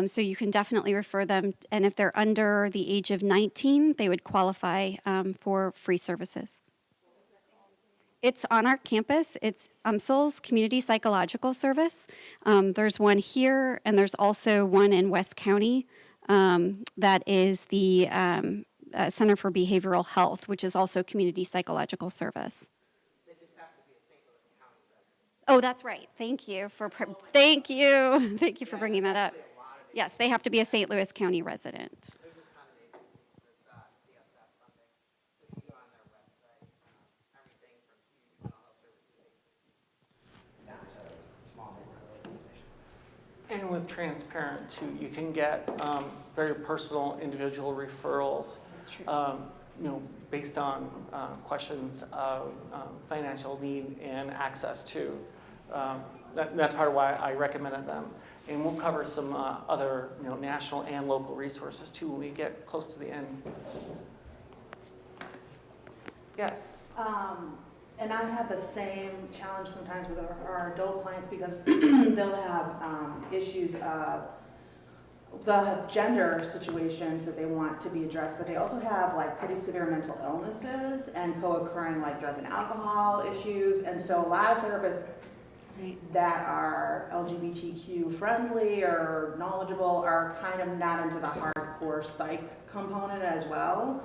So you can definitely refer them, and if they're under the age of 19, they would qualify for free services. It's on our campus. It's UMSL's Community Psychological Service. There's one here, and there's also one in West County that is the Center for Behavioral Health, which is also Community Psychological Service. They just have to be a St. Louis County resident. Oh, that's right. Thank you for bringing that up. Yes, they have to be a St. Louis County resident. And with Transparent, too, you can get very personal, individual referrals, based on questions of financial need and access to. That's part of why I recommended them. And we'll cover some other, national and local resources, too, when we get close to the end. Yes? And I have the same challenge sometimes with our adult clients because they'll have issues of, they'll have gender situations that they want to be addressed, but they also have like pretty severe mental illnesses and co-occurring like drug and alcohol issues. And so a lot of therapists that are LGBTQ friendly or knowledgeable are kind of not into the hardcore psych component as well.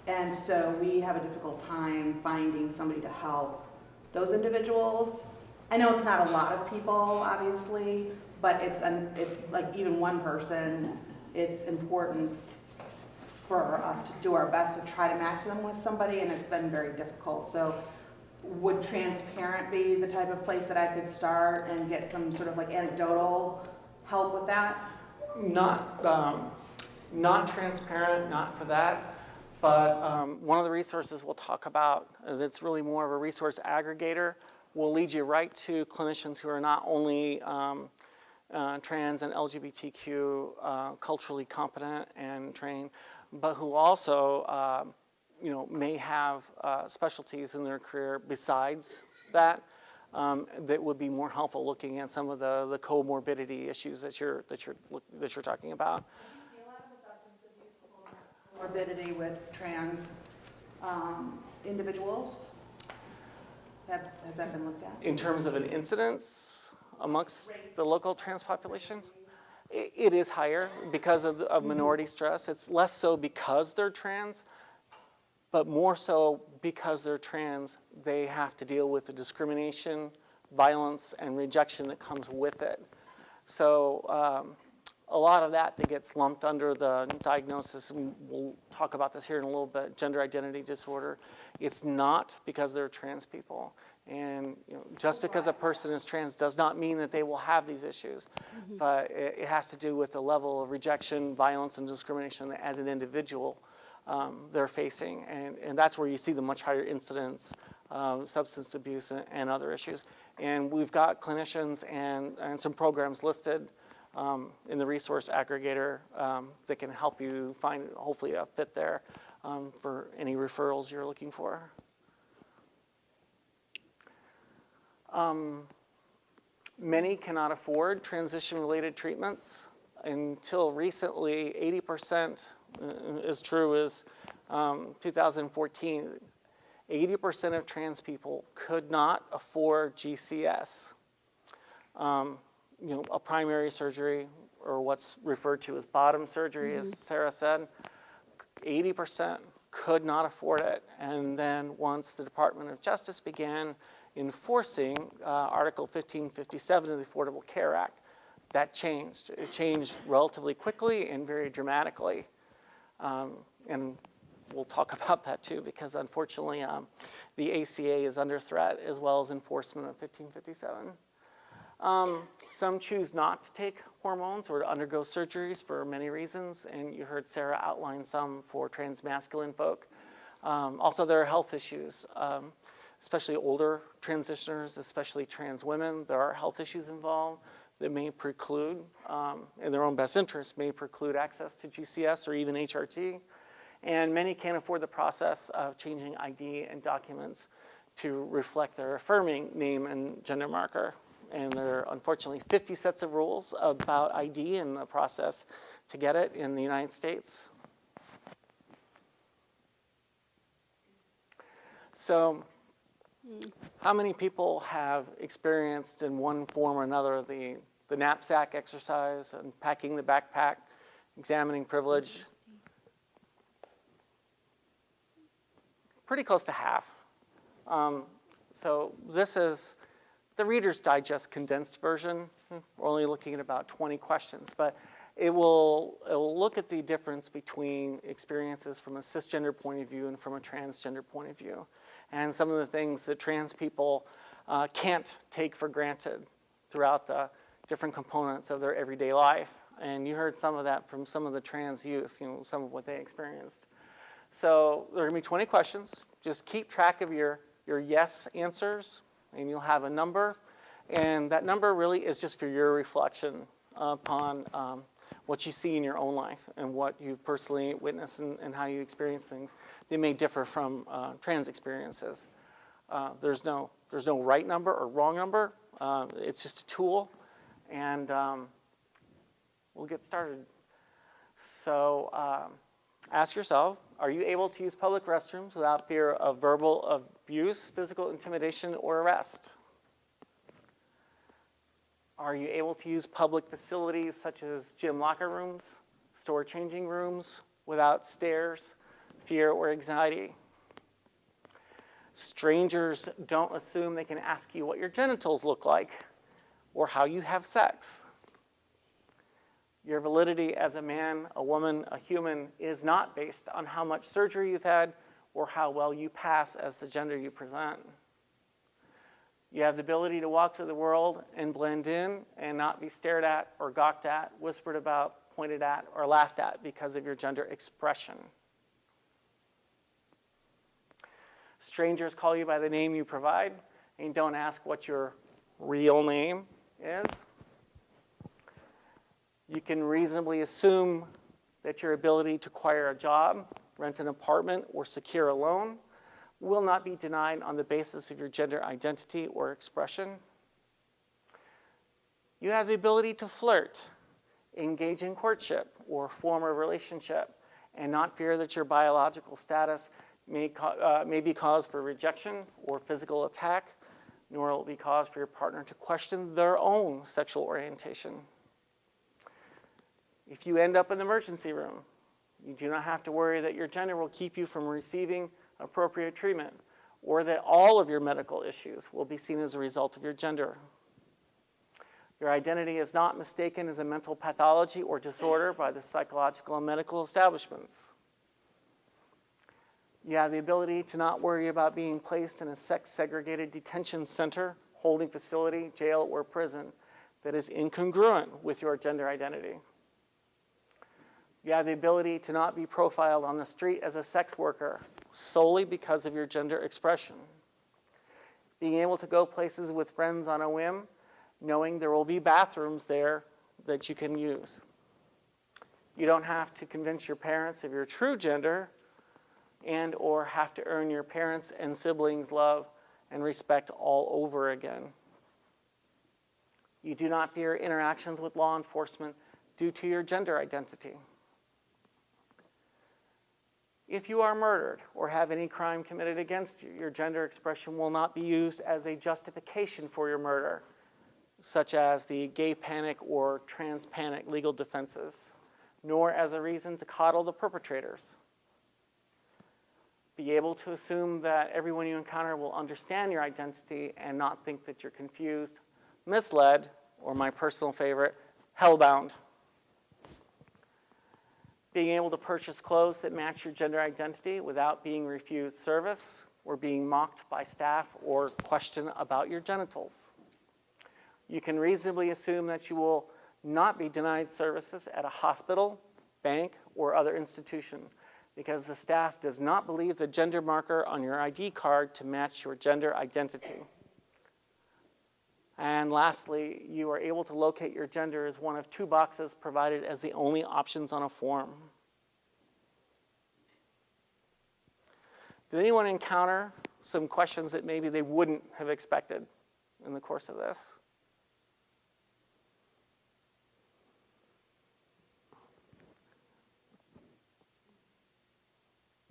And so we have a difficult time finding somebody to help those individuals. I know it's not a lot of people, obviously, but it's like even one person, it's important for us to do our best to try to match them with somebody, and it's been very difficult. So would Transparent be the type of place that I could start and get some sort of like anecdotal help with that? Not Transparent, not for that. But one of the resources we'll talk about that's really more of a resource aggregator will lead you right to clinicians who are not only trans and LGBTQ culturally competent and trained, but who also may have specialties in their career besides that that would be more helpful looking at some of the comorbidity issues that you're talking about. Morbidity with trans individuals? Has that been looked at? In terms of an incidence amongst the local trans population? It is higher because of minority stress. It's less so because they're trans, but more so because they're trans, they have to deal with the discrimination, violence, and rejection that comes with it. So a lot of that gets lumped under the diagnosis, and we'll talk about this here in a little bit, gender identity disorder. It's not because they're trans people. And just because a person is trans does not mean that they will have these issues. Mm-hmm. But it has to do with the level of rejection, violence, and discrimination that as an individual they're facing. And that's where you see the much higher incidence of substance abuse and other issues. And we've got clinicians and some programs listed in the resource aggregator that can help you find, hopefully, a fit there for any referrals you're looking for. Many cannot afford transition-related treatments. Until recently, 80%, as true as 2014, 80% of trans people could not afford GCS. A primary surgery, or what's referred to as bottom surgery, as Sarah said, 80% could not afford it. And then once the Department of Justice began enforcing Article 1557 of the Affordable Care Act, that changed. It changed relatively quickly and very dramatically. And we'll talk about that too, because unfortunately the ACA is under threat as well as enforcement of 1557. Some choose not to take hormones or to undergo surgeries for many reasons, and you heard Sarah outline some for transmasculine folk. Also, there are health issues, especially older transitioners, especially trans women. There are health issues involved that may preclude, in their own best interest, may preclude access to GCS or even HRT. And many can't afford the process of changing ID and documents to reflect their affirming name and gender marker. And there are unfortunately 50 sets of rules about ID and the process to get it in the United States. So, how many people have experienced in one form or another the knapsack exercise and packing the backpack, examining privilege? Pretty close to half. So this is the Reader's Digest condensed version. We're only looking at about 20 questions, but it will look at the difference between experiences from a cisgender point of view and from a transgender point of view, and some of the things that trans people can't take for granted throughout the different components of their everyday life. And you heard some of that from some of the trans youth, some of what they experienced. So there are going to be 20 questions. Just keep track of your yes answers, and you'll have a number. And that number really is just for your reflection upon what you see in your own life and what you've personally witnessed and how you experience things. They may differ from trans experiences. There's no right number or wrong number. It's just a tool, and we'll get started. So ask yourself, are you able to use public restrooms without fear of verbal abuse, physical intimidation, or arrest? Are you able to use public facilities such as gym locker rooms, store changing rooms, without stares, fear, or anxiety? Strangers don't assume they can ask you what your genitals look like or how you have sex. Your validity as a man, a woman, a human is not based on how much surgery you've had or how well you pass as the gender you present. You have the ability to walk through the world and blend in and not be stared at or gawked at, whispered about, pointed at, or laughed at because of your gender expression. Strangers call you by the name you provide, and don't ask what your real name is. You can reasonably assume that your ability to acquire a job, rent an apartment, or secure a loan will not be denied on the basis of your gender identity or expression. You have the ability to flirt, engage in courtship, or form a relationship, and not fear that your biological status may be cause for rejection or physical attack, nor will it be cause for your partner to question their own sexual orientation. If you end up in the emergency room, you do not have to worry that your gender will keep you from receiving appropriate treatment, or that all of your medical issues will be seen as a result of your gender. Your identity is not mistaken as a mental pathology or disorder by the psychological and medical establishments. You have the ability to not worry about being placed in a sex-segregated detention center, holding facility, jail, or prison that is incongruent with your gender identity. You have the ability to not be profiled on the street as a sex worker solely because of your gender expression. Being able to go places with friends on a whim, knowing there will be bathrooms there that you can use. You don't have to convince your parents of your true gender and or have to earn your parents' and siblings' love and respect all over again. You do not fear interactions with law enforcement due to your gender identity. If you are murdered or have any crime committed against you, your gender expression will not be used as a justification for your murder, such as the gay panic or trans panic legal defenses, nor as a reason to coddle the perpetrators. Be able to assume that everyone you encounter will understand your identity and not think that you're confused, misled, or my personal favorite, hellbound. Being able to purchase clothes that match your gender identity without being refused service or being mocked by staff or questioned about your genitals. You can reasonably assume that you will not be denied services at a hospital, bank, or other institution because the staff does not believe the gender marker on your ID card to match your gender identity. And lastly, you are able to locate your gender as one of 2 boxes provided as the only options on a form. Did anyone encounter some questions that maybe they wouldn't have expected in the course of this?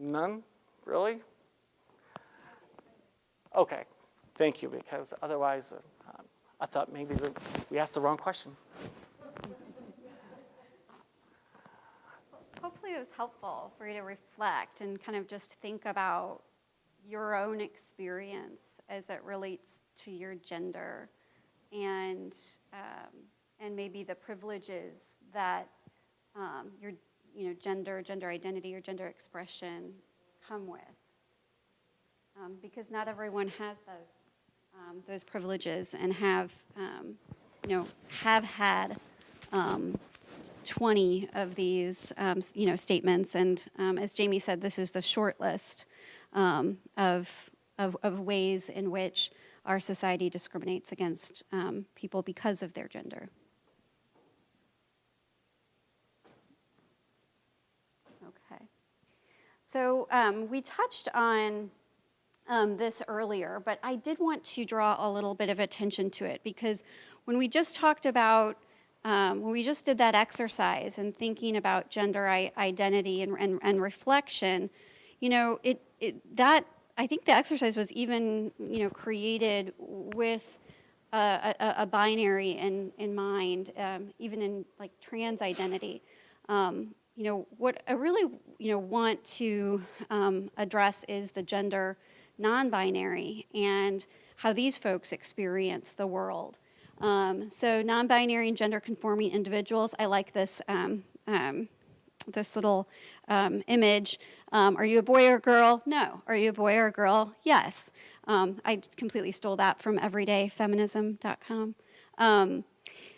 None? Really? Okay, thank you, because otherwise I thought maybe we asked the wrong questions. Hopefully it was helpful for you to reflect and kind of just think about your own experience as it relates to your gender and maybe the privileges that your gender identity, or gender expression come with. Because not everyone has those privileges and have had 20 of these statements. And as Jamie said, this is the short list of ways in which our society discriminates against people because of their gender. Okay. So we touched on this earlier, but I did want to draw a little bit of attention to it because when we just talked about, when we just did that exercise and thinking about gender identity and reflection, that I think the exercise was even created with a binary in mind, even in like trans identity. What I really want to address is the gender non-binary and how these folks experience the world. So non-binary and gender-conforming individuals, I like this this little image. Are you a boy or a girl? No. Are you a boy or a girl? Yes. I completely stole that from everydayfeminism.com.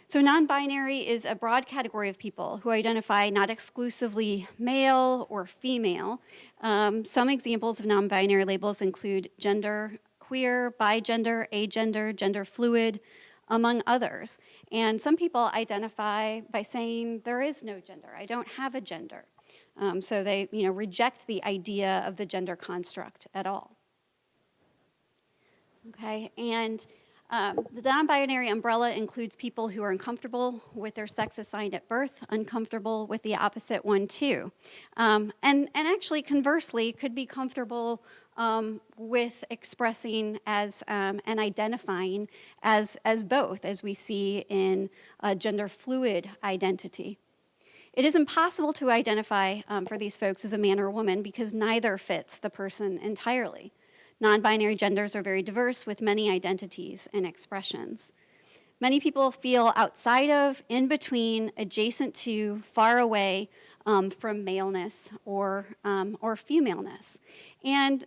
So non-binary is a broad category of people who identify not exclusively male or female. Some examples of non-binary labels include gender queer, bigender, agender, gender fluid, among others. And some people identify by saying there is no gender. I don't have a gender. So they reject the idea of the gender construct at all. Okay, and the non-binary umbrella includes people who are uncomfortable with their sex assigned at birth, uncomfortable with the opposite one too. And actually, conversely, could be comfortable with expressing as and identifying as both, as we see in gender fluid identity. It is impossible to identify for these folks as a man or a woman because neither fits the person entirely. Non-binary genders are very diverse with many identities and expressions. Many people feel outside of, in between, adjacent to, far away from maleness or femaleness. And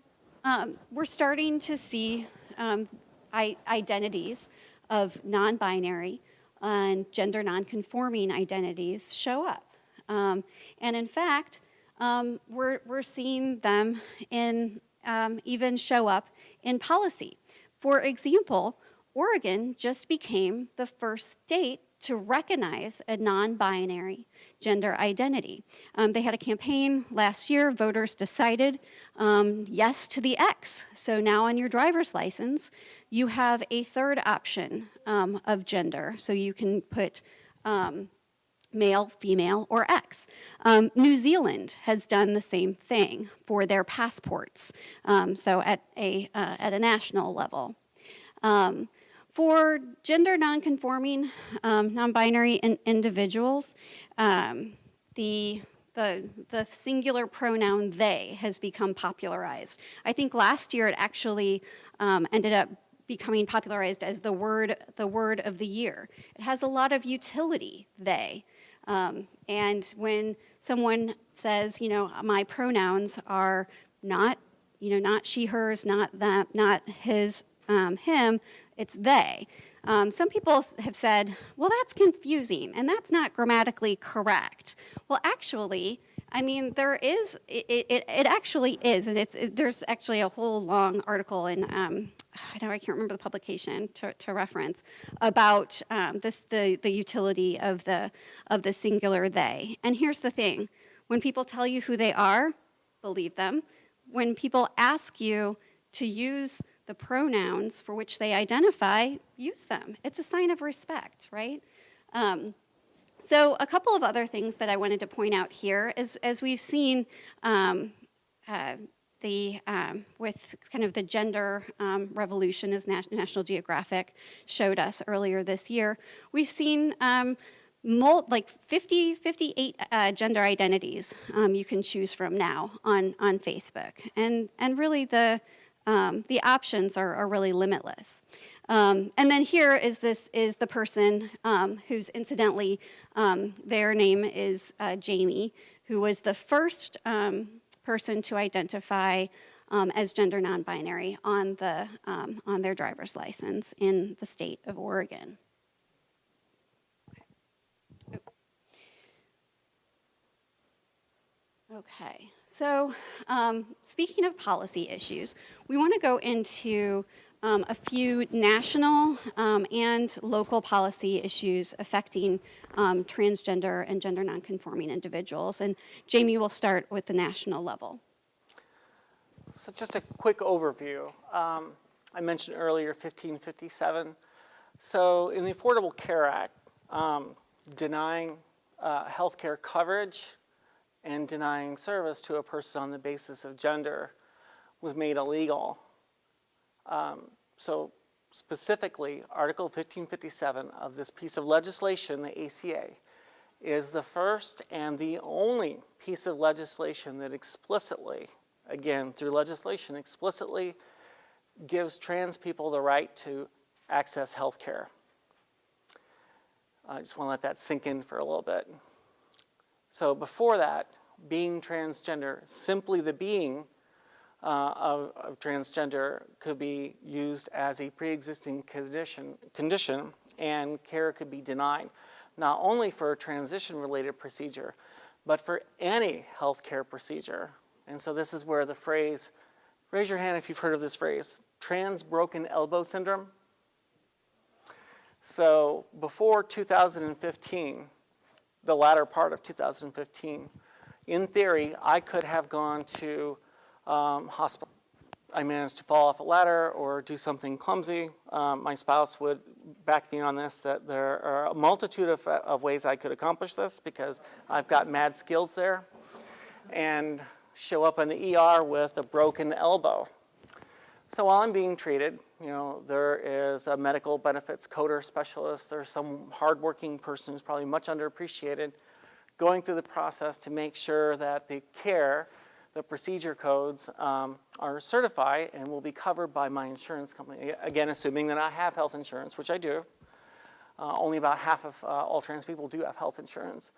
we're starting to see identities of non-binary and gender non-conforming identities show up. And in fact, we're seeing them even show up in policy. For example, Oregon just became the first state to recognize a non-binary gender identity. They had a campaign last year. Voters decided yes to the X. So now on your driver's license, you have a third option of gender. So you can put male, female, or X. New Zealand has done the same thing for their passports, so at a national level. For gender non-conforming, non-binary individuals, the singular pronoun they has become popularized. I think last year it actually ended up becoming popularized as the word of the year. It has a lot of utility, they. And when someone says, my pronouns are not she, hers, not them, not his, him, it's they. Some people have said, well, that's confusing, and that's not grammatically correct. Well, actually, I mean, there is, it actually is, and there's actually a whole long article in, I can't remember the publication to reference, about the utility of the singular they. And here's the thing, when people tell you who they are, believe them. When people ask you to use the pronouns for which they identify, use them. It's a sign of respect, right? So a couple of other things that I wanted to point out here is, as we've seen with kind of the gender revolution, as National Geographic showed us earlier this year, we've seen like 58 gender identities you can choose from now on Facebook, and really the options are really limitless. And then here is the person who's incidentally, their name is Jamie, who was the first person to identify as gender non-binary on their driver's license in the state of Oregon. Okay, so speaking of policy issues, we want to go into a few national and local policy issues affecting transgender and gender nonconforming individuals. And Jamie will start with the national level. So just a quick overview. I mentioned earlier 1557. So in the Affordable Care Act, denying health care coverage and denying service to a person on the basis of gender was made illegal. So specifically, Article 1557 of this piece of legislation, the ACA, is the first and the only piece of legislation that explicitly, again, through legislation, explicitly gives trans people the right to access health care. I just want to let that sink in for a little bit. So before that, being transgender, simply the being of transgender could be used as a pre-existing condition, and care could be denied, not only for a transition-related procedure, but for any healthcare procedure. And so this is where the phrase, raise your hand if you've heard of this phrase, trans broken elbow syndrome. So before 2015, the latter part of 2015, in theory, I could have gone to hospital. I managed to fall off a ladder or do something clumsy. My spouse would back me on this, that there are a multitude of ways I could accomplish this because I've got mad skills there, and show up in the ER with a broken elbow. So while I'm being treated, there is a medical benefits coder specialist, there's some hardworking person who's probably much underappreciated, going through the process to make sure that the care, the procedure codes are certified and will be covered by my insurance company. Again, assuming that I have health insurance, which I do. Only about half of all trans people do have health insurance.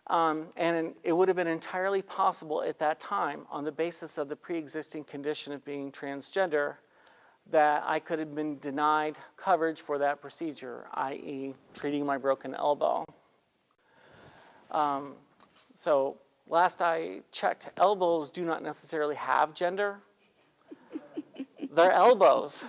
And it would have been entirely possible at that time, on the basis of the pre-existing condition of being transgender, that I could have been denied coverage for that procedure, i.e. treating my broken elbow. So last I checked, elbows do not necessarily have gender. They're elbows.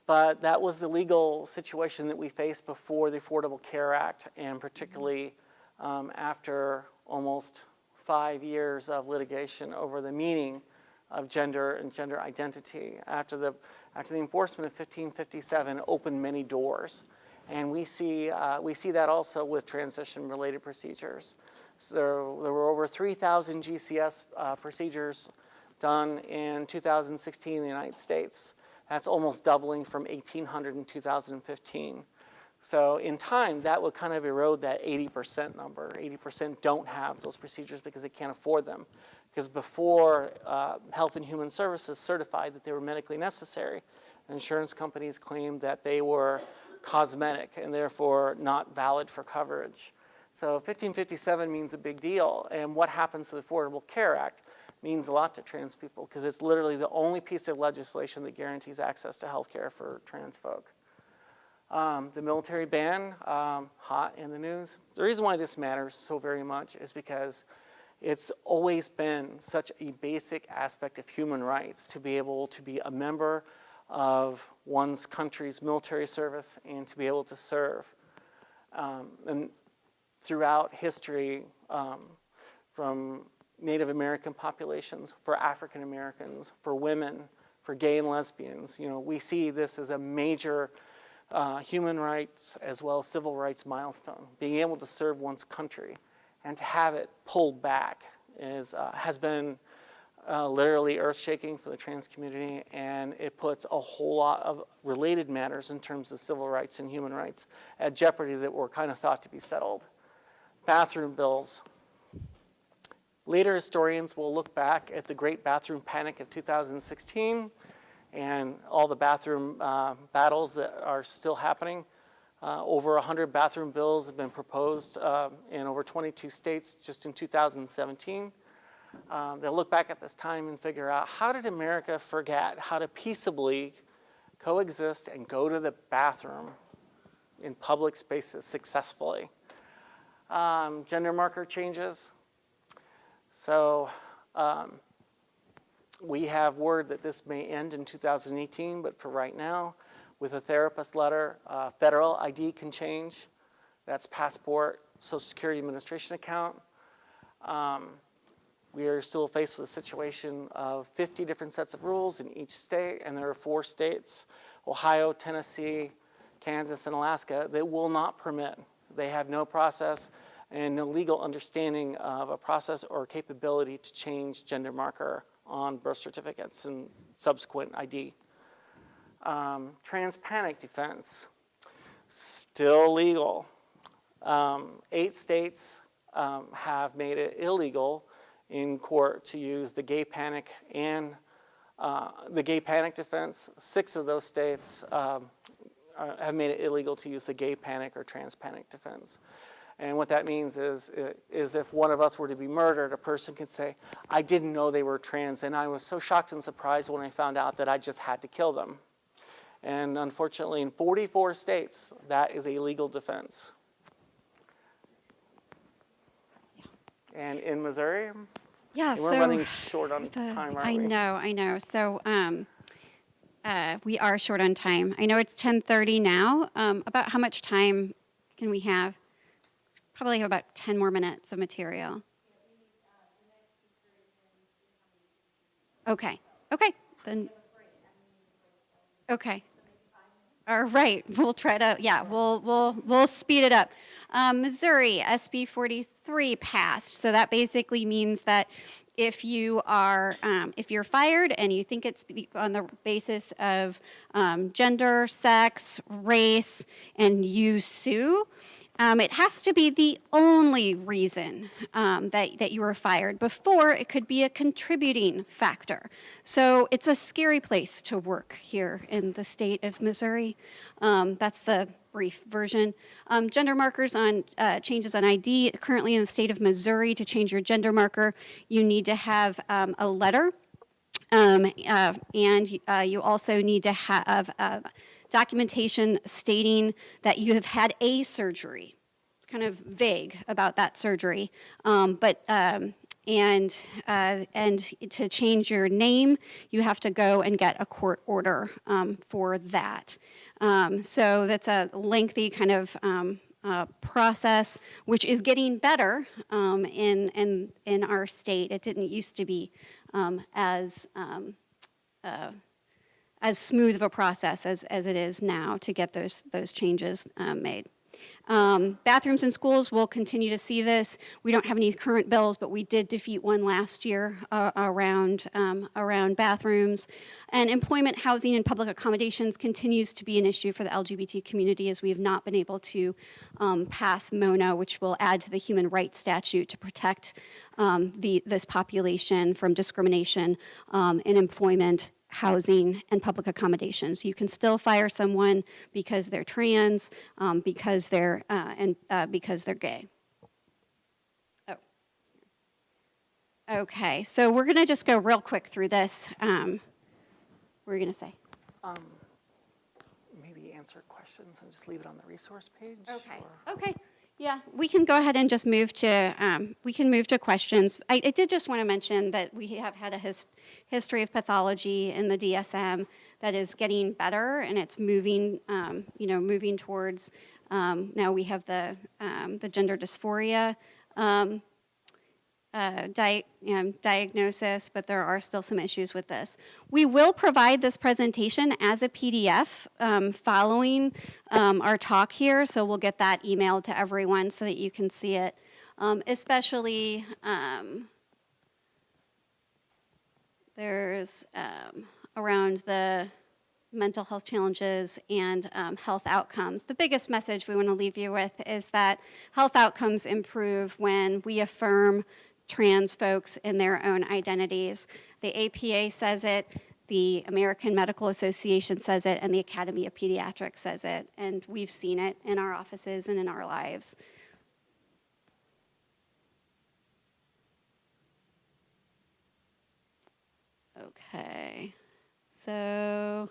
But that was the legal situation that we faced before the Affordable Care Act, and particularly after almost 5 years of litigation over the meaning of gender and gender identity. After the enforcement of 1557 opened many doors. And we see that also with transition-related procedures. So there were over 3,000 GCS procedures done in 2016 in the United States. That's almost doubling from 1,800 in 2015. So in time, that would kind of erode that 80% number. 80% don't have those procedures because they can't afford them. Because before Health and Human Services certified that they were medically necessary, insurance companies claimed that they were cosmetic and therefore not valid for coverage. So 1557 means a big deal, and what happens to the Affordable Care Act means a lot to trans people because it's literally the only piece of legislation that guarantees access to health care for trans folk. The military ban, hot in the news. The reason why this matters so very much is because it's always been such a basic aspect of human rights to be able to be a member of one's country's military service and to be able to serve. And throughout history, from Native American populations, for African Americans, for women, for gay and lesbians, we see this as a major human rights as well as civil rights milestone. Being able to serve one's country and to have it pulled back has been literally earth-shaking for the trans community, and it puts a whole lot of related matters in terms of civil rights and human rights at jeopardy that were kind of thought to be settled. Bathroom bills. Later historians will look back at the Great Bathroom Panic of 2016 and all the bathroom battles that are still happening. Over 100 bathroom bills have been proposed in over 22 states just in 2017. They'll look back at this time and figure out, how did America forget how to peaceably coexist and go to the bathroom in public spaces successfully? Gender marker changes. So we have word that this may end in 2018, but for right now, with a therapist letter, federal ID can change. That's passport, Social Security Administration account. We are still faced with a situation of 50 different sets of rules in each state, and there are 4 states, Ohio, Tennessee, Kansas, and Alaska, that will not permit. They have no process and no legal understanding of a process or capability to change gender marker on birth certificates and subsequent ID. Trans panic defense, still legal. 8 states have made it illegal in court to use the gay panic and the gay panic defense. 6 of those states have made it illegal to use the gay panic or trans panic defense. And what that means is if one of us were to be murdered, a person can say, I didn't know they were trans, and I was so shocked and surprised when I found out that I just had to kill them. And unfortunately, in 44 states, that is a legal defense. And in Missouri, Yeah, we're running short on time, aren't we? I know. So we are short on time. I know it's 10:30 now. About how much time can we have? Probably have about 10 more minutes of material. Okay. Then. Okay. All right. We'll try to. Yeah. We'll speed it up. Missouri SB 43 passed. So that basically means that if you're fired and you think it's on the basis of gender, sex, race, and you sue, it has to be the only reason that you were fired. Before, it could be a contributing factor. So it's a scary place to work here in the state of Missouri. That's the brief version. Gender markers on changes on ID. Currently in the state of Missouri, to change your gender marker, you need to have a letter. And you also need to have documentation stating that you have had a surgery. It's kind of vague about that surgery, and to change your name, you have to go and get a court order for that. So that's a lengthy kind of process, which is getting better in our state. It didn't used to be as smooth of a process as it is now to get those changes made. Bathrooms in schools, we'll continue to see this. We don't have any current bills, but we did defeat one last year around bathrooms. And employment, housing, and public accommodations continues to be an issue for the LGBT community, as we have not been able to pass MONA, which will add to the human rights statute to protect this population from discrimination in employment, housing, and public accommodations. You can still fire someone because they're trans, because they're gay. Oh. Okay, so we're going to just go real quick through this. What were you going to say? Maybe answer questions and just leave it on the resource page? Okay. or- Okay. Yeah, we can go ahead and just move to questions. I did just want to mention that we have had a history of pathology in the DSM that is getting better, and it's moving, moving towards. Now we have the gender dysphoria diagnosis, but there are still some issues with this. We will provide this presentation as a PDF following our talk here, so we'll get that emailed to everyone so that you can see it, especially there's around the mental health challenges and health outcomes. The biggest message we want to leave you with is that health outcomes improve when we affirm trans folks in their own identities. The APA says it, the American Medical Association says it, and the Academy of Pediatrics says it, and we've seen it in our offices and in our lives. Okay, so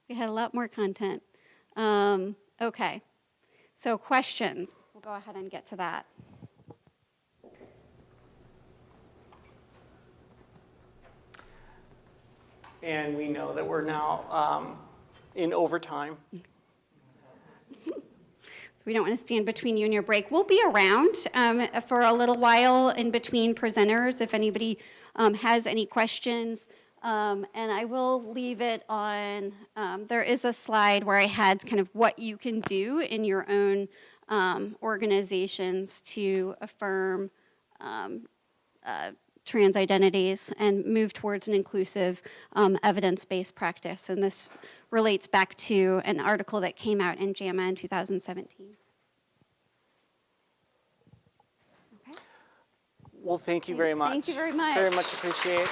we had a lot more content. Okay, so questions. We'll go ahead and get to that. And we know that we're now in overtime. We don't want to stand between you and your break. We'll be around for a little while in between presenters if anybody has any questions. And I will leave it on, there is a slide where I had kind of what you can do in your own organizations to affirm trans identities and move towards an inclusive evidence-based practice. And this relates back to an article that came out in JAMA in 2017. Well, thank you very much. Thank you very much. Very much appreciate.